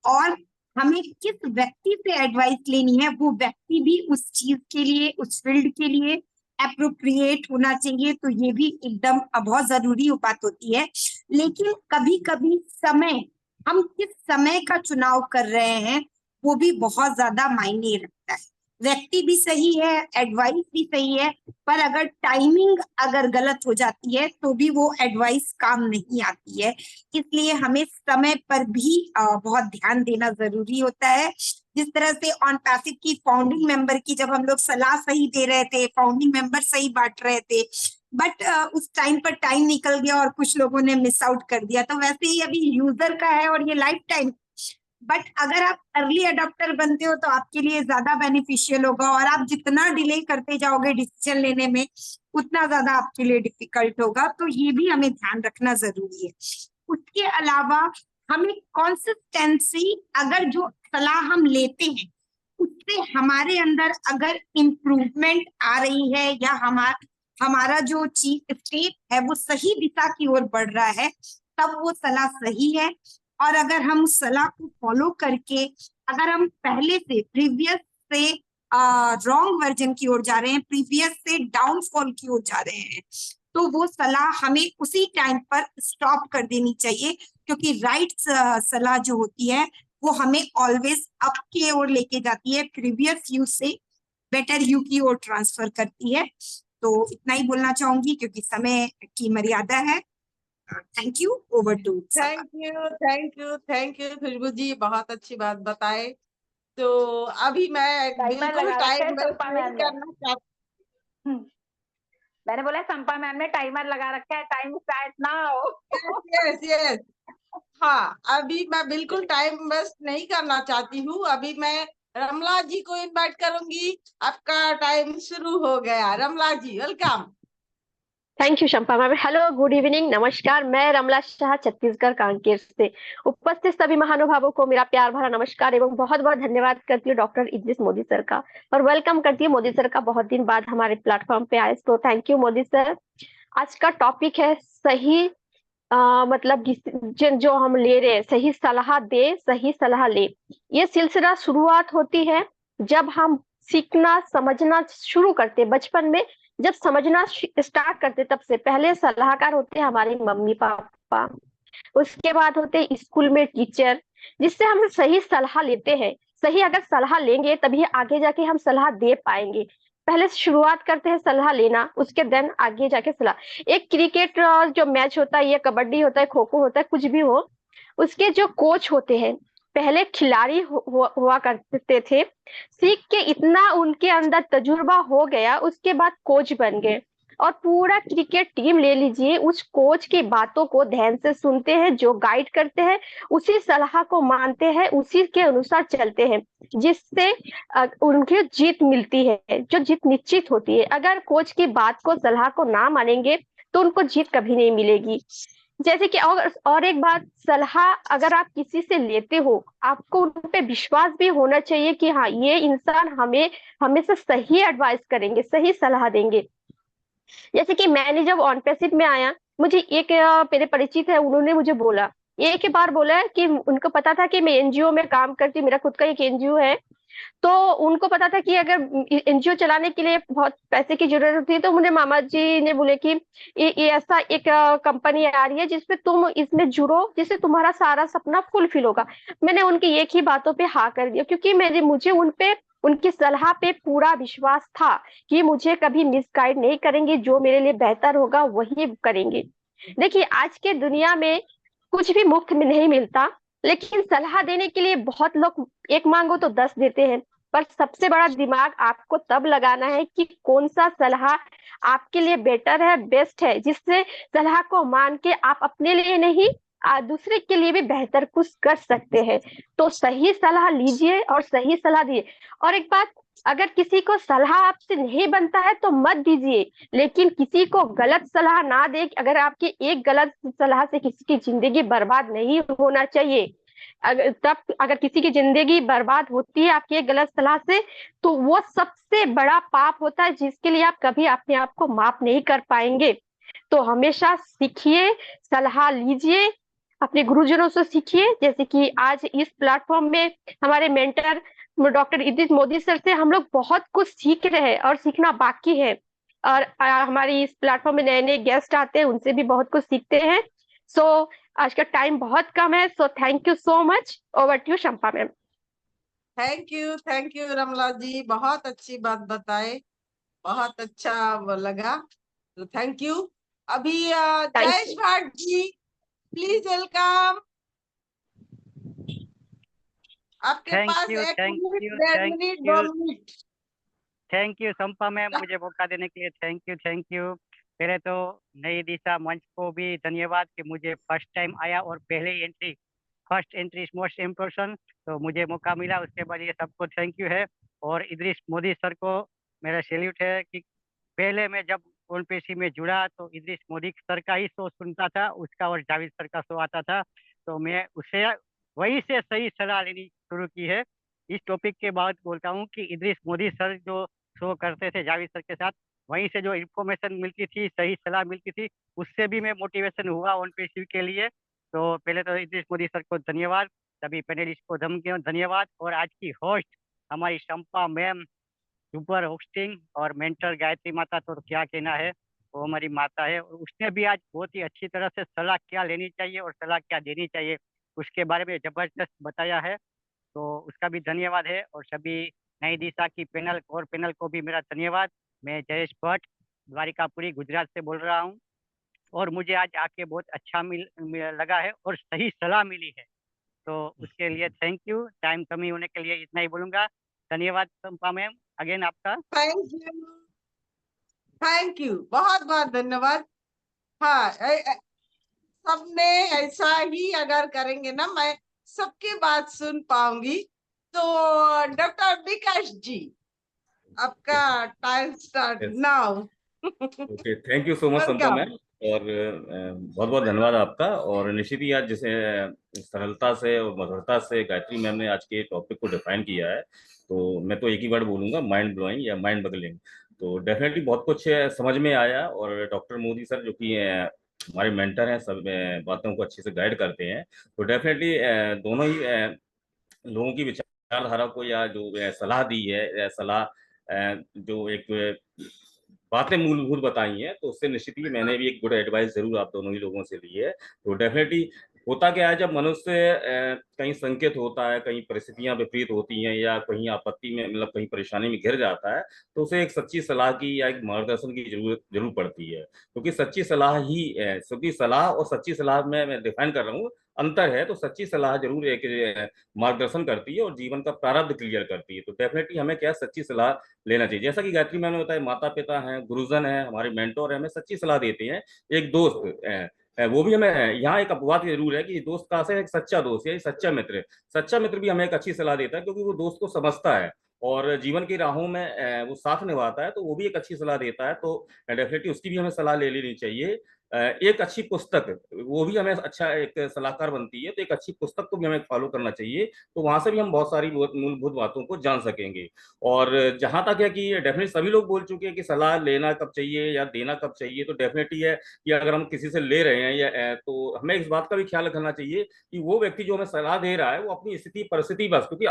और हमें किस व्यक्ति से एडवाइस लेनी है, वो व्यक्ति भी उस चीज के लिए, उस फील्ड के लिए एप्रोप्रिएट होना चाहिए। तो ये भी एकदम बहुत जरूरी बात होती है। लेकिन कभी कभी समय, हम किस समय का चुनाव कर रहे हैं, वो भी बहुत ज्यादा मायने रखता है। व्यक्ति भी सही है, एडवाइस भी सही है, पर अगर टाइमिंग अगर गलत हो जाती है तो भी वो एडवाइस काम नहीं आती है। इसलिए हमें समय पर भी बहुत ध्यान देना जरूरी होता है। जिस तरह से ऑन पैसिव की फाउंडिंग मेंबर की जब हम लोग सलाह सही दे रहे थे, फाउंडिंग मेंबर सही बांट रहे थे, बट उस टाइम पर टाइम निकल गया और कुछ लोगों ने मिस आउट कर दिया। तो वैसे ही अभी यूजर का है और ये लाइफ टाइम, बट अगर आप अर्ली अडॉप्टर बनते हो तो आपके लिए ज्यादा बेनिफिशियल होगा। और आप जितना डिले करते जाओगे डिसीजन लेने में, उतना ज्यादा आपके लिए डिफिकल्ट होगा। तो ये भी हमें ध्यान रखना जरूरी है। उसके अलावा हमें कंसिस्टेंसी, अगर जो सलाह हम लेते हैं उससे हमारे अंदर अगर इम्प्रूवमेंट आ रही है, या हमारा जो स्टेप है वो सही दिशा की ओर बढ़ रहा है, तब वो सलाह सही है। और अगर हम उस सलाह को फॉलो करके, अगर हम पहले से प्रीवियस से रॉन्ग वर्जन की ओर जा रहे हैं, प्रीवियस से डाउनफॉल की ओर जा रहे हैं, तो वो सलाह हमें उसी टाइम पर स्टॉप कर देनी चाहिए। क्योंकि राइट सलाह जो होती है वो हमें ऑलवेज अप की ओर लेके जाती है, प्रीवियस यू से बेटर यू की ओर ट्रांसफर करती है। तो इतना ही बोलना चाहूंगी क्योंकि समय की मर्यादा है। Thank you, over to. Thank you Khushboo ji, बहुत अच्छी बात बताए। तो अभी मैं टाइमर बिल्कुल लगा रखा है टाइम वेस्ट संपा नहीं मैम ने। करना चाहती। मैंने बोला संपा मैम ने टाइमर लगा रखा है, time start now. Yes yes, हाँ अभी मैं बिल्कुल टाइम वेस्ट नहीं करना चाहती हूँ। अभी मैं रमला जी को इनवाइट करूंगी। आपका टाइम शुरू हो गया। Ramla ji welcome. Thank you Shampa ma'am. Hello, good evening, नमस्कार। मैं रमला शाह छत्तीसगढ़ कांकेर से उपस्थित सभी महानुभावों को मेरा प्यार भरा नमस्कार एवं बहुत बहुत धन्यवाद करती हूँ डॉक्टर इद्रिस मोदी सर का, और वेलकम करती हूँ मोदी सर का बहुत दिन बाद हमारे प्लेटफॉर्म पे आए, तो थैंक यू मोदी सर। आज का टॉपिक है सही मतलब जो हम ले रहे हैं, सही सलाह दे, सही सलाह ले। ये सिलसिला शुरुआत होती है जब हम सीखना समझना शुरू करते, बचपन में जब समझना स्टार्ट करते, तब से पहले सलाहकार होते हैं हमारे मम्मी पापा, उसके बाद होते हैं स्कूल में टीचर, जिससे हम सही सलाह लेते हैं। सही अगर सलाह लेंगे तभी आगे जाके हम सलाह दे पाएंगे। पहले शुरुआत करते हैं सलाह लेना, उसके देन आगे जाके सलाह। एक क्रिकेट जो मैच होता है, या कबड्डी होता है, खो खो होता है, कुछ भी हो, उसके जो कोच होते हैं, पहले खिलाड़ी हुआ करते थे, सीख के इतना उनके अंदर तजुर्बा हो गया, उसके बाद कोच बन गए, और पूरा क्रिकेट टीम ले लीजिए, उस कोच की बातों को ध्यान से सुनते हैं, जो गाइड करते हैं उसी सलाह को मानते हैं, उसी के अनुसार चलते हैं, जिससे उनकी जीत मिलती है, जो जीत निश्चित होती है। अगर कोच की बात को, सलाह को ना मानेंगे तो उनको जीत कभी नहीं मिलेगी। जैसे कि और एक बात, सलाह अगर आप किसी से लेते हो, आपको उन पे विश्वास भी होना चाहिए कि हाँ, ये इंसान हमें हमेशा सही एडवाइस करेंगे, सही सलाह देंगे। जैसे कि मैंने जब ऑन पैसिव में आया, मुझे एक मेरे परिचित है, उन्होंने मुझे बोला, एक ही बार बोला कि उनको पता था कि मैं एनजीओ में काम करती, मेरा खुद का एक एनजीओ है, तो उनको पता था कि अगर एनजीओ चलाने के लिए बहुत पैसे की जरूरत होती है, तो मुझे मामा जी ने बोले कि ये ऐसा एक कंपनी आ रही है जिसपे तुम इसमें जुड़ो, जिससे तुम्हारा सारा सपना फुलफिल होगा। मैंने उनकी एक ही बातों पे हाँ कर दिया, क्योंकि मुझे उनपे, उनकी सलाह पे पूरा विश्वास था कि मुझे कभी मिसगाइड नहीं करेंगे, जो मेरे लिए बेहतर होगा वही करेंगे। देखिए, आज के दुनिया में कुछ भी मुफ्त में नहीं मिलता, लेकिन सलाह देने के लिए बहुत लोग, एक मांगो तो 10 देते हैं, पर सबसे बड़ा दिमाग आपको तब लगाना है कि कौन सा सलाह आपके लिए बेटर है, बेस्ट है, जिससे सलाह को मान के आप अपने लिए नहीं, दूसरे के लिए भी बेहतर कुछ कर सकते हैं। तो सही सलाह लीजिए और सही सलाह दिए। और एक बात, अगर किसी को सलाह आपसे नहीं बनता है तो मत दीजिए, लेकिन किसी को गलत सलाह ना दे। अगर आपकी एक गलत सलाह से किसी की जिंदगी बर्बाद नहीं होना चाहिए, अगर किसी की जिंदगी बर्बाद होती है आपकी एक गलत सलाह से, तो वो सबसे बड़ा पाप होता है, जिसके लिए आप कभी अपने आप को माफ नहीं कर पाएंगे। तो हमेशा सीखिए, सलाह लीजिए, अपने गुरुजनों से सीखिए। जैसे कि आज इस प्लेटफॉर्म में हमारे mentor doctor Idris Modi sir से हम लोग बहुत कुछ सीख रहे हैं और सीखना बाकी है, और हमारी इस प्लेटफॉर्म में नए नए गेस्ट आते हैं, उनसे भी बहुत कुछ सीखते हैं। सो आज का टाइम बहुत कम है, so thank you so much. Over to you Shampa ma'am. Thank you Ramla ji, बहुत अच्छी बात बताए, बहुत अच्छा लगा, तो थैंक यू। अभी जयेश भाट जी, प्लीज वेलकम। आपके पास एक minute, 1.5 minute, 2 minute. Thank you Sampa ma'am, मुझे मौका देने के लिए थैंक यू। पहले तो नई दिशा मंच को भी धन्यवाद कि मुझे फर्स्ट टाइम आया और फर्स्ट एंट्री मोस्ट इम्प्रेशन, तो मुझे मौका मिला, उसके बाद ये सबको थैंक यू है। और इद्रिस मोदी सर को मेरा सैल्यूट है कि पहले मैं जब ओनपीसी में जुड़ा तो इद्रिस मोदी सर का ही शो सुनता था, उसका और जावेद सर का शो आता था, तो मैं उससे वहीं से सही सलाह लेनी शुरू की है। इस टॉपिक के बाद बोलता हूँ कि इद्रिस मोदी सर जो शो करते थे जावेद सर के साथ, वहीं से जो इन्फॉर्मेशन मिलती थी, सही सलाह मिलती थी, उससे भी मैं मोटिवेशन हुआ ओनपीसी के लिए। तो पहले तो इद्रिस मोदी सर को धन्यवाद, सभी पैनलिस्ट को धन्यवाद, और आज की होस्ट हमारी शंपा मैम, सुपर होस्टिंग और मेंटर गायत्री माता, तो क्या कहना है, वो हमारी माता है, और उसने भी आज बहुत ही अच्छी तरह से सलाह क्या लेनी चाहिए और सलाह क्या देनी चाहिए उसके बारे में जबरदस्त बताया है, तो उसका भी धन्यवाद है। और सभी नई दिशा की पैनल को भी मेरा धन्यवाद। मैं जयेश भट्ट, द्वारिकापुरी गुजरात से बोल रहा हूँ। और मुझे आज आके बहुत अच्छा लगा है और सही सलाह मिली है, तो उसके लिए थैंक यू। टाइम कमी होने के लिए इतना ही बोलूंगा। धन्यवाद चंपा मैम, अगेन आपका। थैंक यू, बहुत बहुत धन्यवाद। हाँ, सबने ऐसा ही अगर करेंगे ना, मैं सबकी बात सुन पाऊंगी। तो डॉक्टर विकास जी, आपका time start now. Okay, thank you so much Sampa ma'am, और बहुत बहुत धन्यवाद आपका। और निश्चित ही आज जैसे सरलता से और मधुरता से गायत्री मैम ने आज के टॉपिक को डिफाइन किया है, तो मैं तो एक ही वर्ड बोलूंगा, माइंड ब्लोइंग या माइंड बगलिंग। तो डेफिनेटली बहुत कुछ समझ में आया। और डॉक्टर मोदी सर जो कि हमारे मेंटर हैं, सब बातों को अच्छे से गाइड करते हैं। तो डेफिनेटली दोनों ही लोगों की विचारधारा को या जो सलाह दी है, सलाह जो एक बातें मूलभूत बताई हैं, तो उससे निश्चित ही मैंने भी एक गुड एडवाइस जरूर आप दोनों ही लोगों से ली है। तो डेफिनेटली होता क्या है, जब मनुष्य कहीं संकेत होता है, कहीं परिस्थितियां विपरीत होती हैं, या कहीं आपत्ति में मतलब कहीं परेशानी में घिर जाता है, तो उसे एक सच्ची सलाह की या एक मार्गदर्शन की जरूरत जरूर पड़ती है। क्योंकि सच्ची सलाह ही क्योंकि सलाह और सच्ची सलाह में मैं डिफाइन कर रहा हूँ, अंतर है। तो सच्ची सलाह जरूर एक मार्गदर्शन करती है और जीवन का प्रारब्ध क्लियर करती है। तो डेफिनेटली हमें क्या सच्ची सलाह लेना चाहिए। जैसा कि गायत्री मैंने बताया, माता पिता हैं, गुरुजन हैं, हमारे मेंटोर हैं, हमें सच्ची सलाह देते हैं। एक दोस्त वो भी हमें यहाँ एक अपवाद जरूर है कि दोस्त का एक सच्चा दोस्त या सच्चा मित्र, सच्चा मित्र भी हमें एक अच्छी सलाह देता है, क्योंकि वो दोस्त को समझता है और जीवन की राहों में वो साथ निभाता है, तो वो भी एक अच्छी सलाह देता है। तो डेफिनेटली उसकी भी हमें सलाह ले लेनी चाहिए। एक अच्छी पुस्तक, वो भी हमें अच्छा एक सलाहकार बनती है, तो एक अच्छी पुस्तक को भी हमें फॉलो करना चाहिए। तो वहां से भी हम बहुत सारी मूलभूत बातों को जान सकेंगे। और जहां तक है कि डेफिनेटली सभी लोग बोल चुके हैं कि सलाह लेना कब चाहिए या देना कब चाहिए, तो डेफिनेटली है कि अगर हम किसी से ले रहे हैं या तो हमें इस बात का भी ख्याल रखना चाहिए कि वो व्यक्ति जो हमें सलाह दे रहा है, वो अपनी स्थिति परिस्थिति बस, क्योंकि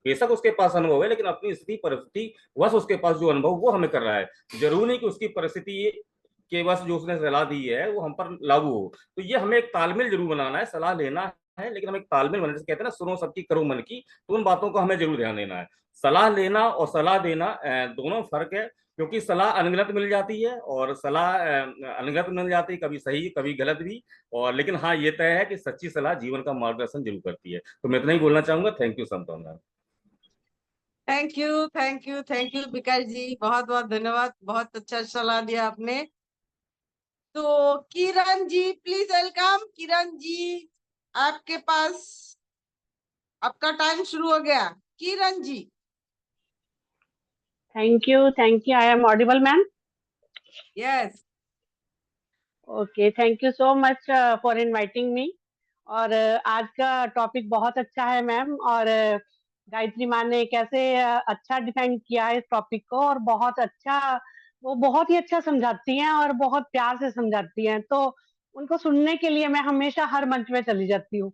बेशक उसके पास अनुभव है, लेकिन अपनी स्थिति परिस्थिति बस उसके पास जो अनुभव वो हमें कर रहा है, जरूर नहीं कि उसकी परिस्थिति के बस जो उसने सलाह दी है वो हम पर लागू हो। तो ये हमें एक तालमेल जरूर बनाना है, सलाह लेना है, लेकिन हम एक तालमेल बनाने से कहते हैं ना, सुनो सबकी करो मन की, तो उन बातों को हमें जरूर ध्यान देना है। सलाह लेना और सलाह देना दोनों फर्क है, क्योंकि सलाह अनगलत मिल जाती है और सलाह अनगलत मिल जाती है, कभी सही कभी गलत भी। और लेकिन हाँ, ये तय है कि सच्ची सलाह जीवन का मार्गदर्शन जरूर करती है। तो मैं इतना ही बोलना चाहूंगा। Thank you Santosh ma'am. Thank you, thank you, thank you Vikas ji, बहुत बहुत धन्यवाद, बहुत अच्छा सलाह दिया आपने। तो किरण जी, प्लीज वेलकम। किरण जी, आपके पास आपका टाइम शुरू हो गया। Kiran ji. Thank you, I am audible ma'am? Yes. Okay, thank you so much for inviting me. और आज का टॉपिक बहुत अच्छा है मैम, और गायत्री माँ ने कैसे अच्छा डिफाइन किया है इस टॉपिक को, और बहुत अच्छा, वो बहुत ही अच्छा समझाती हैं और बहुत प्यार से समझाती हैं, तो उनको सुनने के लिए मैं हमेशा हर मंच में चली जाती हूँ।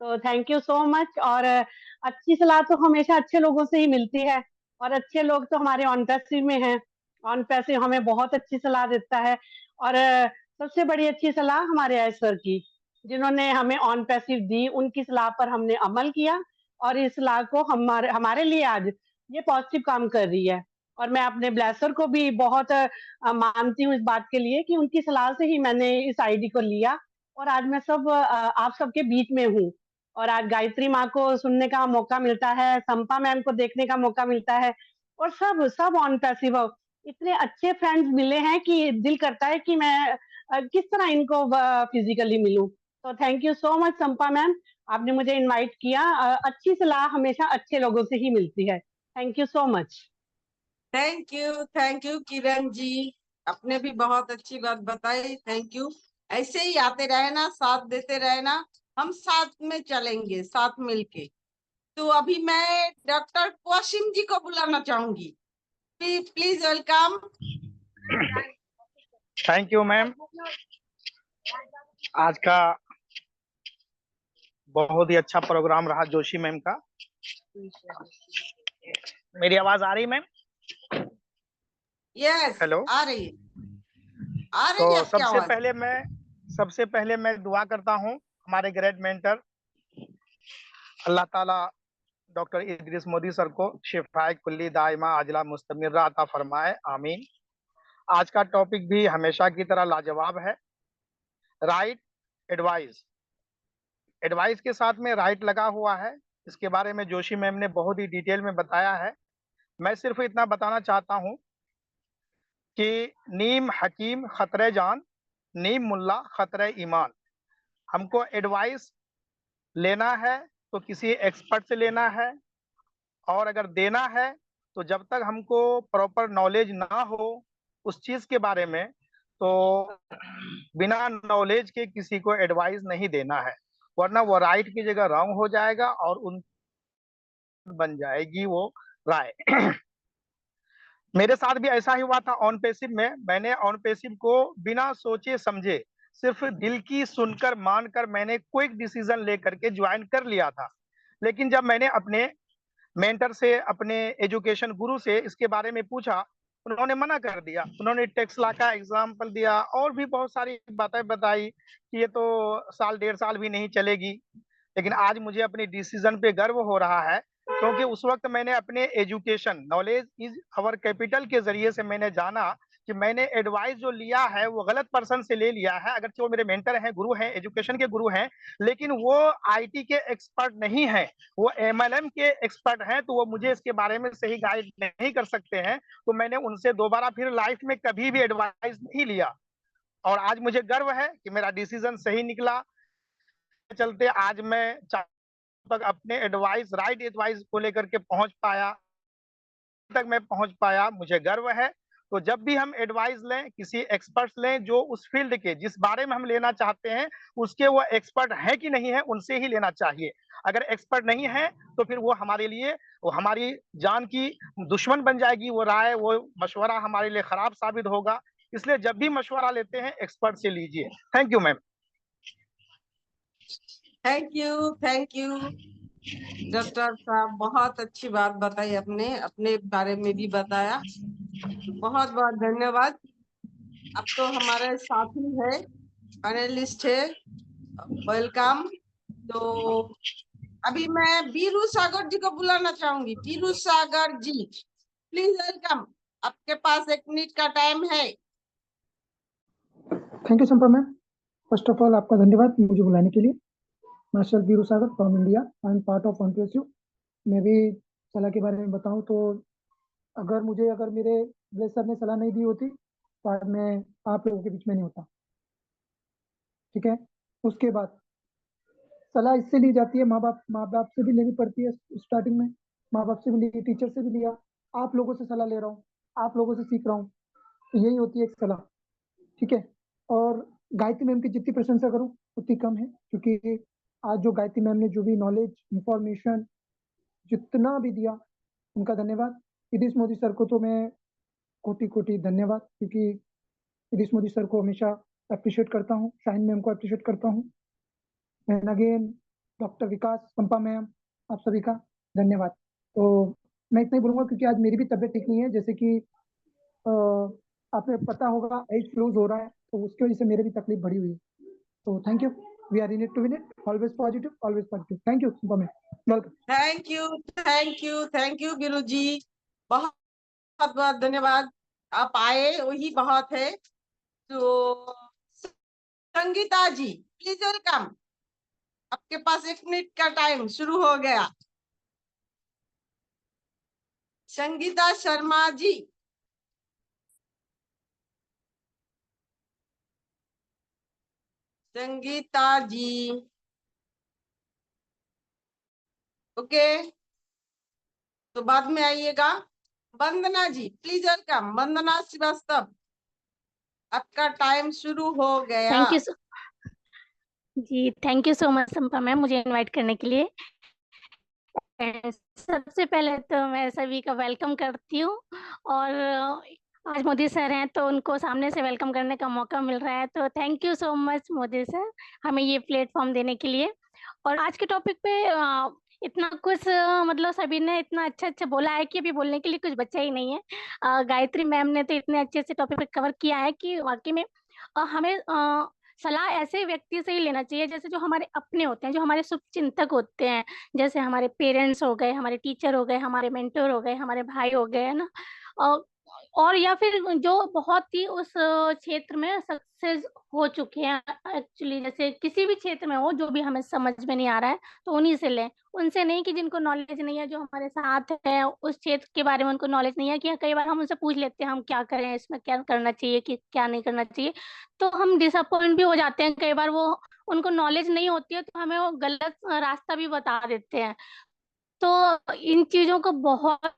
तो थैंक यू सो मच। और अच्छी सलाह तो हमेशा अच्छे लोगों से ही मिलती है, और अच्छे लोग तो हमारे ऑन पैसिव में हैं। ऑन पैसिव हमें बहुत अच्छी सलाह देता है, और सबसे बड़ी अच्छी सलाह हमारे आय सर की, जिन्होंने हमें ऑन पैसिव दी, उनकी सलाह पर हमने अमल किया, और इस सलाह को हमारे लिए आज ये पॉजिटिव काम कर रही है। और मैं अपने ब्लेसर को भी बहुत मानती हूँ इस बात के लिए कि उनकी सलाह से ही मैंने इस आईडी को लिया, और आज मैं आप सबके बीच में हूँ। और आज गायत्री माँ को सुनने का मौका मिलता है, संपा मैम को देखने का मौका मिलता है, और सब सब ऑन पैसिव इतने अच्छे फ्रेंड्स मिले हैं कि दिल करता है कि मैं किस तरह इनको फिजिकली मिलूं। तो thank you so much Sampa ma'am, आपने मुझे इनवाइट किया। अच्छी सलाह हमेशा अच्छे लोगों से ही मिलती है। Thank you so much. Thank you Kiran ji, आपने भी बहुत अच्छी बात बताई। Thank you. ऐसे ही आते रहना, साथ देते रहना, हम साथ में चलेंगे, साथ मिलके। तो अभी मैं डॉक्टर क्वासिम जी को बुलाना चाहूंगी। Please welcome. Thank you ma'am. आज का बहुत ही अच्छा प्रोग्राम रहा जोशी मैम का। मेरी आवाज आ रही मैम? यस, हेलो, आ रही है, आ रही तो है आपकी आवाज। सबसे पहले मैं दुआ करता हूँ हमारे ग्रेट मेंटर अल्लाह ताला डॉक्टर इदरीस मोदी सर को शिफाए कुल्ली दाइमा आजला मुस्तमिर्रा अता फरमाए, आमीन। आज का टॉपिक भी हमेशा की तरह लाजवाब है, राइट एडवाइस। एडवाइस के साथ में राइट लगा हुआ है। इसके बारे में जोशी मैम ने बहुत ही डिटेल में बताया है। मैं सिर्फ इतना बताना चाहता हूं कि नीम हकीम खतरे जान, नीम मुल्ला खतरे ईमान। हमको एडवाइस लेना है तो किसी एक्सपर्ट से लेना है, और अगर देना है तो जब तक हमको प्रॉपर नॉलेज ना हो उस चीज के बारे में, तो बिना नॉलेज के किसी को एडवाइस नहीं देना है, वरना वो राइट की जगह रॉन्ग हो जाएगा और उन बन जाएगी वो राय। मेरे साथ भी ऐसा ही हुआ था ऑन पैसिव में। मैंने ऑन पैसिव को बिना सोचे समझे सिर्फ दिल की सुनकर मानकर मैंने क्विक डिसीजन लेकर के ज्वाइन कर लिया था। लेकिन जब मैंने अपने मेंटर से, अपने एजुकेशन गुरु से इसके बारे में पूछा, उन्होंने मना कर दिया। उन्होंने टेक्सला का एग्जाम्पल दिया और भी बहुत सारी बातें बताई कि ये तो साल 1.5 साल भी नहीं चलेगी। लेकिन आज मुझे अपने डिसीजन पे गर्व हो रहा है, क्योंकि उस वक्त मैंने अपने education, knowledge is our capital के जरिए से मैंने जाना कि मैंने एडवाइस जो लिया है वो गलत पर्सन से ले लिया है। अगर वो मेरे मेंटर हैं, गुरु हैं, एजुकेशन के गुरु हैं, लेकिन वो आईटी के एक्सपर्ट नहीं हैं, वो एमएलएम के एक्सपर्ट हैं, तो वो मुझे इसके बारे में सही गाइड नहीं कर सकते हैं। तो मैंने उनसे दोबारा फिर लाइफ में कभी भी एडवाइस नहीं लिया, और आज मुझे गर्व है कि मेरा डिसीजन सही निकला। चलते आज मैं तक अपने एडवाइस, राइट एडवाइस को लेकर के पहुंच पाया, तक मैं पहुंच पाया, मुझे गर्व है। तो जब भी हम एडवाइस लें, किसी एक्सपर्ट लें जो उस फील्ड के, जिस बारे में हम लेना चाहते हैं उसके वो एक्सपर्ट है कि नहीं है, उनसे ही लेना चाहिए। अगर एक्सपर्ट नहीं है तो फिर वो हमारे लिए, वो हमारी जान की दुश्मन बन जाएगी, वो राय, वो मशवरा हमारे लिए खराब साबित होगा। इसलिए जब भी मशवरा लेते हैं एक्सपर्ट से लीजिए। Thank you ma'am. Thank you doctor साहब, बहुत अच्छी बात बताई, अपने बारे में भी बताया। बहुत बहुत धन्यवाद। अब तो हमारे साथी है, पैनलिस्ट है, वेलकम। तो अभी मैं बीरू सागर जी को बुलाना चाहूंगी। Biru Sagar ji, please welcome. आपके पास 1 मिनट का टाइम है। Thank you Sampa ma'am. First of all आपका धन्यवाद मुझे बुलाने के लिए। Marshal Biru Sagar from India, I am part of onpressive. मैं भी सलाह के बारे में बताऊं तो अगर मेरे ब्लेस सर ने सलाह नहीं दी होती तो आज मैं आप लोगों के बीच में नहीं होता। ठीक है, उसके बाद सलाह इससे ली जाती है, माँ बाप से भी लेनी पड़ती है। स्टार्टिंग में माँ बाप से भी ली, टीचर से भी लिया, आप लोगों से सलाह ले रहा हूँ, आप लोगों से सीख रहा हूँ, तो यही होती है एक सलाह। ठीक है, और गायत्री मैम की जितनी प्रशंसा करूं उतनी कम है, क्योंकि आज जो गायत्री मैम ने जो भी नॉलेज, इंफॉर्मेशन जितना भी दिया, उनका धन्यवाद। इदिश मोदी सर को तो मैं कोटि कोटि धन्यवाद, क्योंकि इदिश मोदी सर को हमेशा अप्रिशिएट करता हूँ, शाहीन मैम को अप्रिशिएट करता हूँ, and again doctor Vikas, Pampa ma'am, आप सभी का धन्यवाद। तो मैं इतना ही बोलूंगा क्योंकि आज मेरी भी तबीयत ठीक नहीं है, जैसे कि आपने पता होगा एज फ्लूज हो रहा है, तो उसकी वजह से मेरे भी तकलीफ बढ़ी हुई है। तो thank you, we are in it to win it, always positive, always positive. Thank you super ma'am, welcome. Thank you Biru ji, बहुत बहुत धन्यवाद। आप आए वही बहुत है। तो संगीता जी, प्लीज वेलकम। आपके पास 1 मिनट का टाइम शुरू हो गया। संगीता शर्मा जी। संगीता जी, ओके, तो बाद में आइएगा। Vandana ji, please welcome. वंदना श्रीवास्तव, आपका टाइम शुरू हो गया। थैंक यू जी, thank you so much Sampa ma'am मुझे इनवाइट करने के लिए। सबसे पहले तो मैं सभी का वेलकम करती हूँ, और आज मोदी सर हैं तो उनको सामने से वेलकम करने का मौका मिल रहा है, तो thank you so much Modi sir हमें ये प्लेटफॉर्म देने के लिए। और आज के टॉपिक पे इतना कुछ मतलब सभी ने इतना अच्छा बोला है कि अभी बोलने के लिए कुछ बचा ही नहीं है। गायत्री मैम ने तो इतने अच्छे से टॉपिक पे कवर किया है कि वाकई में हमें सलाह ऐसे व्यक्ति से ही लेना चाहिए जैसे जो हमारे अपने होते हैं, जो हमारे शुभ चिंतक होते हैं, जैसे हमारे पेरेंट्स हो गए, हमारे टीचर हो गए, हमारे मेंटर हो गए, हमारे भाई हो गए, है ना। और या फिर जो बहुत ही उस क्षेत्र में सक्सेस हो चुके हैं एक्चुअली, जैसे किसी भी क्षेत्र में हो जो भी हमें समझ में नहीं आ रहा है तो उन्हीं से लें, उनसे नहीं कि जिनको नॉलेज नहीं है, जो हमारे साथ है उस क्षेत्र के बारे में उनको नॉलेज नहीं है, कि कई बार हम उनसे पूछ लेते हैं हम क्या करें, इसमें क्या करना चाहिए कि क्या नहीं करना चाहिए, तो हम डिसअपॉइंट भी हो जाते हैं। कई बार वो उनको नॉलेज नहीं होती है तो हमें वो गलत रास्ता भी बता देते हैं। तो इन चीजों को बहुत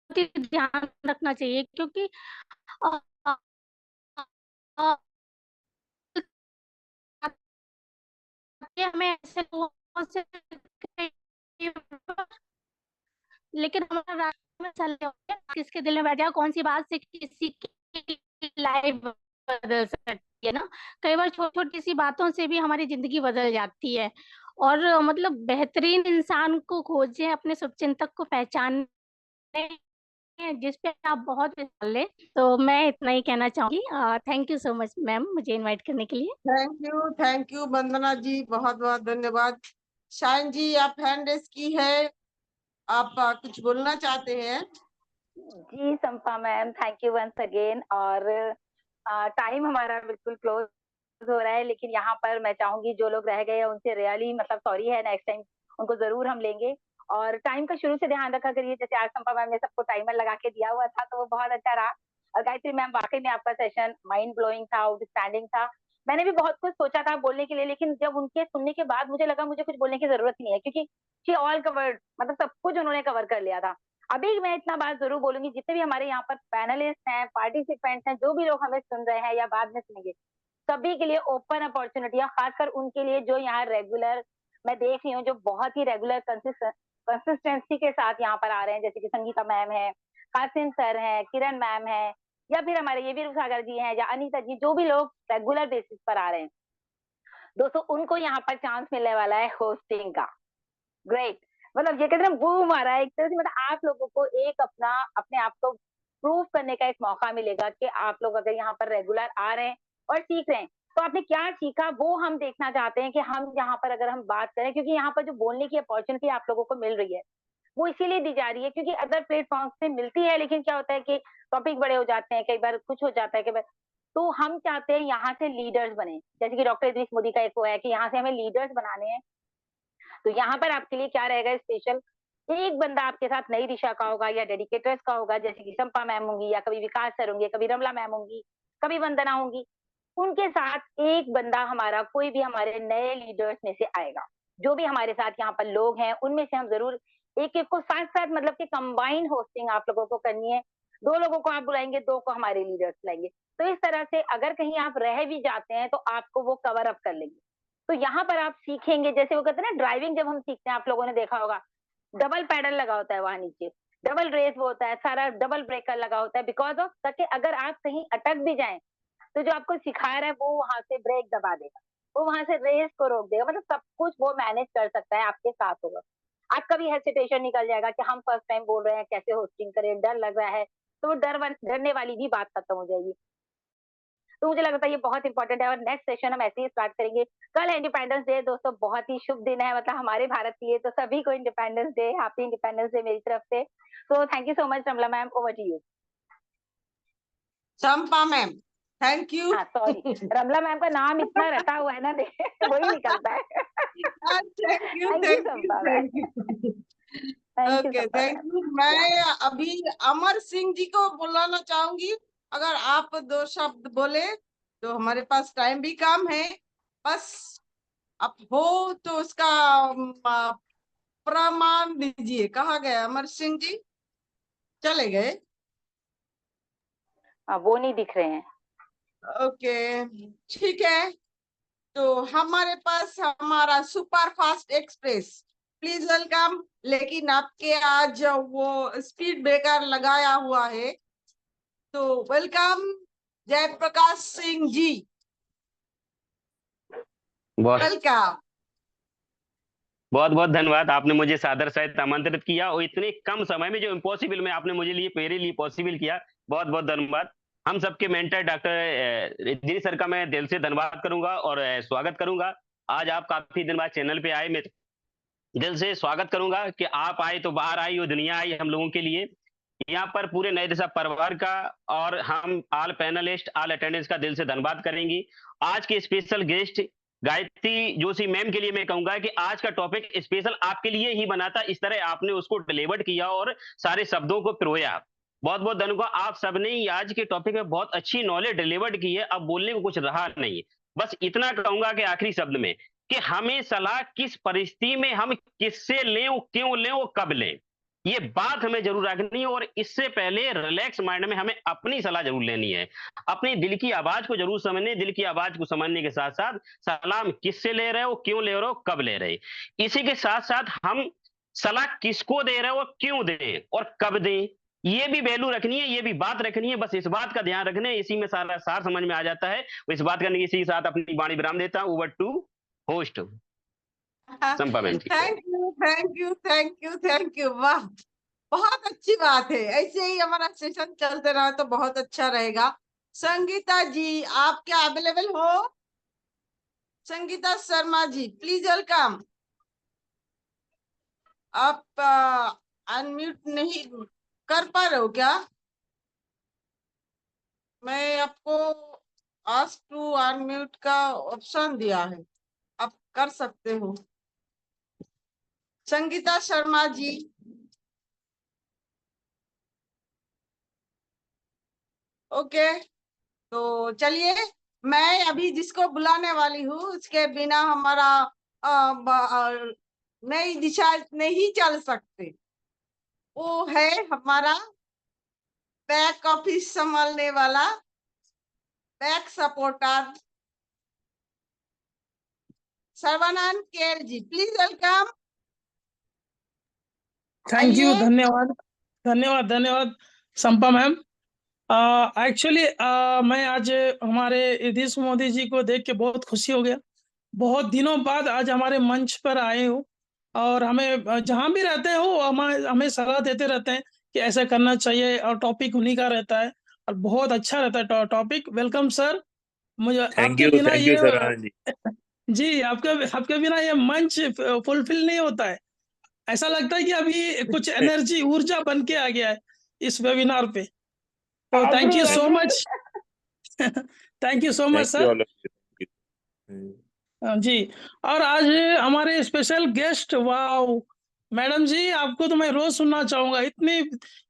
ही ध्यान रखना चाहिए, क्योंकि अ, अ, अ, हमें ऐसे लोगों से लेकिन हमारा रास्ते में चलते होते हैं, किसके दिल में बैठ जाए कौन सी बात से किसी की लाइफ बदल सकती है ना। कई बार छोटी छोटी सी बातों से भी हमारी जिंदगी बदल जाती है। और मतलब बेहतरीन इंसान को खोजें, अपने शुभचिंतक को पहचाने जिस पे आप बहुत विश्वास ले। तो मैं इतना ही कहना चाहूंगी। Thank you so much ma'am मुझे इनवाइट करने के लिए। थैंक यू वंदना जी, बहुत बहुत धन्यवाद। शाइन जी, आप हैंड रेस की है, आप कुछ बोलना चाहते हैं? जी Sampa ma'am, thank you once again. और टाइम हमारा बिल्कुल क्लोज हो रहा है, लेकिन यहाँ पर मैं चाहूंगी जो लोग रह गए हैं उनसे रियली मतलब सॉरी है, नेक्स्ट टाइम उनको जरूर हम लेंगे। और टाइम का शुरू से ध्यान रखा करिए, जैसे आज संपा मैम ने सबको टाइमर लगा के दिया हुआ था तो वो बहुत अच्छा रहा। और गायत्री मैम, वाकई में आपका सेशन माइंड ब्लोइंग था, आउटस्टैंडिंग था। मैंने भी बहुत कुछ सोचा था बोलने के लिए, लेकिन जब उनके सुनने के बाद मुझे लगा मुझे कुछ बोलने की जरूरत नहीं है, क्योंकि शी ऑल कवर्ड, मतलब सब कुछ उन्होंने कवर कर लिया था। अभी मैं इतना बात जरूर बोलूंगी, जितने भी हमारे यहाँ पर पैनलिस्ट हैं, पार्टिसिपेंट्स हैं, जो भी लोग हमें सुन रहे हैं या बाद में सुनेंगे, सभी के लिए ओपन अपॉर्चुनिटी है, खासकर उनके लिए जो यहाँ रेगुलर मैं देख रही हूँ, जो बहुत ही रेगुलर कंसिस्टेंसी के साथ यहाँ पर आ रहे हैं, जैसे कि संगीता मैम है, कासिम सर है, किरण मैम है, या फिर हमारे ये वीरू सागर जी हैं, या अनीता जी, जो भी लोग रेगुलर बेसिस पर आ रहे हैं दोस्तों, उनको यहाँ पर चांस मिलने वाला है होस्टिंग का। ग्रेट, मतलब ये कहते हैं बूम आ रहा है एक तरह से, मतलब आप लोगों को एक अपने आप को प्रूव करने का एक मौका मिलेगा कि आप लोग अगर यहाँ पर रेगुलर आ रहे हैं और सीख रहे हैं तो आपने क्या सीखा, वो हम देखना चाहते हैं कि हम यहाँ पर अगर हम बात करें, क्योंकि यहाँ पर जो बोलने की अपॉर्चुनिटी आप लोगों को मिल रही है वो इसीलिए दी जा रही है क्योंकि अदर प्लेटफॉर्म से मिलती है, लेकिन क्या होता है कि टॉपिक बड़े हो जाते हैं, कई बार कुछ हो जाता है, कई बार तो हम चाहते हैं यहाँ से लीडर्स बने, जैसे कि डॉक्टर इद्रिस मोदी का एक वो है कि यहाँ से हमें लीडर्स बनाने हैं। तो यहाँ पर आपके लिए क्या रहेगा स्पेशल, एक बंदा आपके साथ नई दिशा का होगा या डेडिकेटर्स का होगा, जैसे कि संपा मैम होंगी, या कभी विकास सर होंगे, कभी रमला मैम होंगी, कभी वंदना होंगी, उनके साथ एक बंदा हमारा कोई भी हमारे नए लीडर्स में से आएगा। जो भी हमारे साथ यहाँ पर लोग हैं उनमें से हम जरूर एक एक को साथ साथ मतलब कि कंबाइन होस्टिंग आप लोगों को करनी है। 2 लोगों को आप बुलाएंगे, 2 को हमारे लीडर्स बुलाएंगे, तो इस तरह से अगर कहीं आप रह भी जाते हैं तो आपको वो कवर अप कर लेंगे। तो यहाँ पर आप सीखेंगे, जैसे वो कहते हैं ना ड्राइविंग जब हम सीखते हैं, आप लोगों ने देखा होगा डबल पैडल लगा होता है वहां नीचे, डबल रेस वो होता है, सारा डबल ब्रेकर लगा होता है, बिकॉज ऑफ ताकि अगर आप कहीं अटक भी जाएं तो जो आपको सिखा रहा है वो वहां से ब्रेक दबा देगा, वो वहां से रेस को रोक देगा, मतलब सब कुछ वो मैनेज कर सकता है, आपके साथ होगा। आपका भी हेसिटेशन निकल जाएगा कि हम फर्स्ट टाइम बोल रहे हैं, कैसे होस्टिंग करें, डर लग रहा है, तो डरने वाली भी बात खत्म हो जाएगी। तो मुझे लगता है ये बहुत इंपॉर्टेंट है और नेक्स्ट सेशन हम ऐसे ही स्टार्ट करेंगे। कल है इंडिपेंडेंस डे दोस्तों, बहुत ही शुभ दिन है, मतलब हमारे भारत की है, तो सभी को Independence Day, happy Independence Day मेरी तरफ से। तो thank you so much Ramla ma'am, over to you. Champa ma'am, thank you. Sorry, Ramla ma'am का नाम इतना रटा हुआ है ना, वही निकलता है। Thank you Champa ma'am, okay, thank you. मैं अभी अमर सिंह जी को बुलाना चाहूंगी, अगर आप 2 शब्द बोले तो हमारे पास टाइम भी कम है, बस आप हो तो उसका प्रमाण दीजिए। कहाँ गए अमर सिंह जी? चले गए? वो नहीं दिख रहे हैं। ओके, ठीक है। तो हमारे पास हमारा super fast express, please welcome. लेकिन आपके आज वो स्पीड ब्रेकर लगाया हुआ है, तो वेलकम जयप्रकाश सिंह जी, वेलकम। बहुत बहुत धन्यवाद, आपने मुझे सादर सहित आमंत्रित किया और इतने कम समय में जो इम्पॉसिबल में आपने मेरे लिए पॉसिबल किया, बहुत बहुत धन्यवाद। हम सबके मेंटर डॉक्टर इद्रिस सर का मैं दिल से धन्यवाद करूंगा और स्वागत करूंगा। आज आप काफी दिन बाद चैनल पे आए, मैं दिल से स्वागत करूंगा कि आप आए तो बाहर आई और दुनिया आई हम लोगों के लिए। यहाँ पर पूरे नई दिशा परिवार का और हम ऑल पैनलिस्ट ऑल अटेंडेंस का दिल से धन्यवाद करेंगे। आज के special guest Gayatri Joshi ma'am के लिए मैं कहूंगा कि आज का टॉपिक स्पेशल आपके लिए ही बना था, इस तरह आपने उसको डिलीवर किया और सारे शब्दों को पिरोया। बहुत बहुत धन्यवाद। आप सबने ही आज के टॉपिक में बहुत अच्छी नॉलेज डिलीवर्ड की है। अब बोलने को कुछ रहा नहीं, बस इतना कहूंगा कि आखिरी शब्द में कि हमें सलाह किस परिस्थिति में हम किससे लें, वो क्यों लें, वो कब लें, ये बात हमें जरूर रखनी है। और इससे पहले रिलैक्स माइंड में हमें अपनी सलाह जरूर लेनी है, अपनी दिल की आवाज को जरूर समझने, दिल की आवाज को समझने के साथ साथ सलाह किससे ले रहे हो, क्यों ले रहे हो, कब ले रहे। इसी के साथ साथ हम सलाह किसको दे रहे हो, क्यों दें और कब दें, ये भी वैल्यू रखनी है, ये भी बात रखनी है। बस इस बात का ध्यान रखना है, इसी में सारा सार समझ में आ जाता है। इस बात करने इसी के साथ अपनी वाणी विराम देता हूँ। Over to host Sampa ma'am ji. Thank you thank you thank you thank you. वाह, बहुत अच्छी बात है। ऐसे ही हमारा सेशन चलते रहा तो बहुत अच्छा रहेगा। संगीता जी, आप क्या अवेलेबल हो? संगीता शर्मा जी, प्लीज वेलकम। आप अनम्यूट नहीं कर पा रहे हो क्या? मैं आपको आस्क टू अनम्यूट का ऑप्शन दिया है, आप कर सकते हो। संगीता शर्मा जी, ओके। तो चलिए, मैं अभी जिसको बुलाने वाली हूँ उसके बिना हमारा नई दिशा नहीं चल सकते। वो है हमारा बैक ऑफिस संभालने वाला, back supporter Sarbananda Ker ji, please welcome. Thank you, धन्यवाद धन्यवाद धन्यवाद संपा मैम। एक्चुअली मैं आज हमारे यतीश मोदी जी को देख के बहुत खुशी हो गया। बहुत दिनों बाद आज हमारे मंच पर आए हो और हमें जहाँ भी रहते हो हमें सलाह देते रहते हैं कि ऐसा करना चाहिए और टॉपिक उन्हीं का रहता है और बहुत अच्छा रहता है टॉपिक। Welcome sir. मुझे आपके बिना थैंक यू ये सर जी। जी आपके बिना ये मंच फुलफिल नहीं होता है। ऐसा लगता है कि अभी कुछ एनर्जी ऊर्जा बन के आ गया है इस वेबिनार पे। तो thank you so much. Thank you so much thank you sir. All of you. जी, और आज हमारे स्पेशल गेस्ट, वाओ मैडम जी, आपको तो मैं रोज सुनना चाहूंगा। इतनी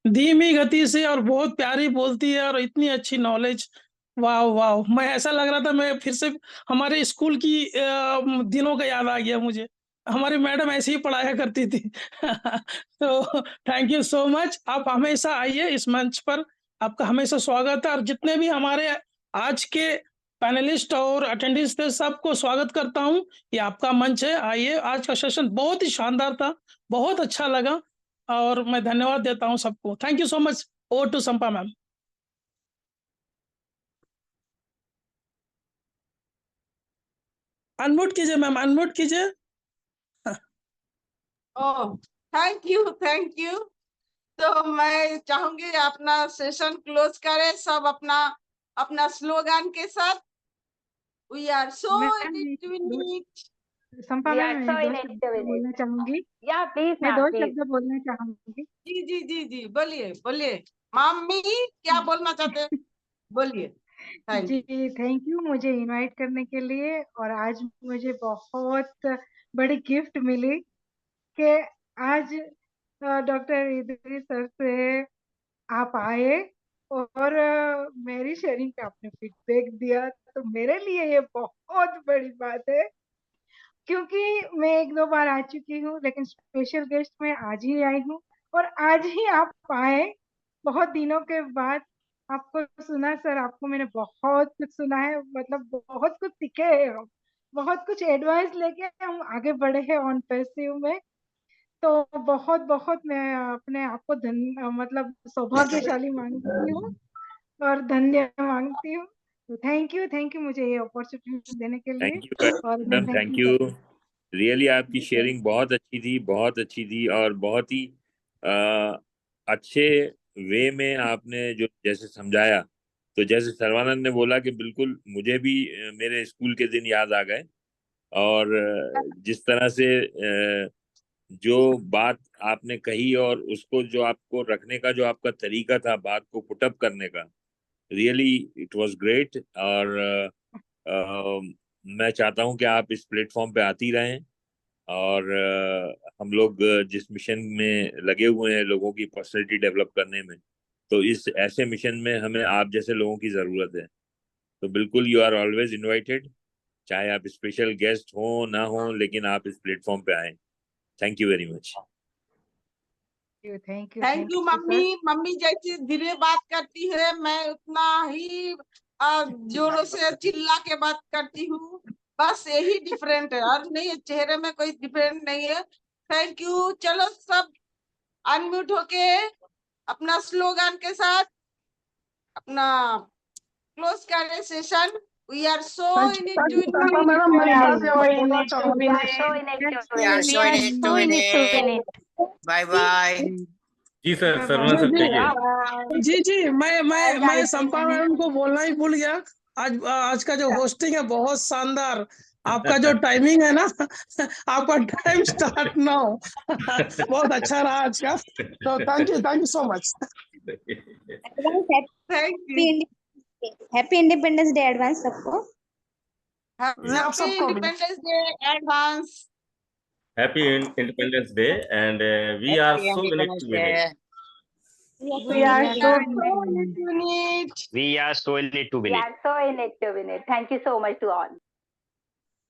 धीमी गति से और बहुत प्यारी बोलती है और इतनी अच्छी नॉलेज। वाओ वाओ, मैं ऐसा लग रहा था मैं फिर से हमारे स्कूल की दिनों का याद आ गया मुझे। हमारी मैडम ऐसे ही पढ़ाया करती थी। तो थैंक यू सो मच। आप हमेशा आइए इस मंच पर, आपका हमेशा स्वागत है। और जितने भी हमारे आज के पैनलिस्ट और अटेंडेंट्स थे, सबको स्वागत करता हूं। ये आपका मंच है, आइए। आज का सेशन बहुत ही शानदार था, बहुत अच्छा लगा और मैं धन्यवाद देता हूं सबको। Thank you so much. Over to Sampa ma'am. Unmute कीजिए मैम, अनम्यूट कीजिए। Oh, thank you thank you. तो मैं चाहूंगी अपना सेशन क्लोज करें सब अपना अपना स्लोगन के साथ। वी आर सो संपा मैम, मैं दो शब्द बोलना चाहूंगी। प्लीज मैं मैम दो प्लीज। शब्द बोलना चाहूंगी। जी जी जी जी, बोलिए बोलिए। मामी क्या बोलना चाहते हैं, बोलिए। थैंक जी यू। थैंक यू मुझे इनवाइट करने के लिए। और आज मुझे बहुत बड़ी गिफ्ट मिली कि आज डॉक्टर इदरी सर से आप आए और मेरी शेयरिंग पे आपने फीडबैक दिया, तो मेरे लिए ये बहुत बड़ी बात है। क्योंकि मैं एक दो बार आ चुकी हूँ, लेकिन स्पेशल गेस्ट में आज ही आई हूँ। और आज ही आप आए, बहुत दिनों के बाद आपको सुना सर। आपको मैंने बहुत कुछ सुना है, मतलब बहुत कुछ सीखे हैं हम, बहुत कुछ एडवाइस लेके हम आगे बढ़े हैं ऑन पैसिव में। तो बहुत बहुत मैं अपने आप को मतलब सौभाग्यशाली मानती हूँ और धन्य मांगती हूँ। तो थैंक यू मुझे ये अपॉर्चुनिटी देने के लिए। थैंक यू और मैं madam, thank thank you you. करती हूँ। रियली आपकी शेयरिंग बहुत अच्छी थी, बहुत अच्छी थी और बहुत ही अच्छे वे में आपने जो जैसे समझाया। तो जैसे सर्वानंद ने बोला कि बिल्कुल मुझे भी मेरे स्कूल के दिन याद आ गए। और जिस तरह से जो बात आपने कही और उसको जो आपको रखने का जो आपका तरीका था बात को पुटअप करने का, रियली इट वाज ग्रेट। और मैं चाहता हूं कि आप इस प्लेटफॉर्म पे आती रहें और हम लोग जिस मिशन में लगे हुए हैं लोगों की पर्सनैलिटी डेवलप करने में, तो इस ऐसे मिशन में हमें आप जैसे लोगों की जरूरत है। तो बिल्कुल यू आर ऑलवेज इनवाइटेड, चाहे आप स्पेशल गेस्ट हो ना हो, लेकिन आप इस प्लेटफॉर्म पे आए। Thank you very much. Thank you mummy. Mummy जैसी धीरे बात करती है मैं उतना ही जोरों से चिल्ला के बात करती हूँ, बस यही डिफरेंट है और नहीं, चेहरे में कोई डिफरेंट नहीं है। Thank you. चलो सब अनम्यूट होके अपना स्लोगन के साथ अपना क्लोज करें session. We are so in it to win it. Madam मैं यहाँ से और बोलना चाहूँ We are so in it to win it. We are so in it to win it. Bye bye. जी सर, सरवण सर कहिए। जी मैं संपा मैडम को बोलना ही भूल गया। आज का जो होस्टिंग है बहुत शानदार। आपका जो टाइमिंग है ना आपका टाइम स्टार्ट नाउ बहुत अच्छा रहा आज का। तो thank you so much. Happy Independence Day advance सबको। Happy Independence Day advance. Happy Independence Day, and we are so in it to win it. We are so in it. We are so in it to win We it. are so in it to win it. Thank you so much to all.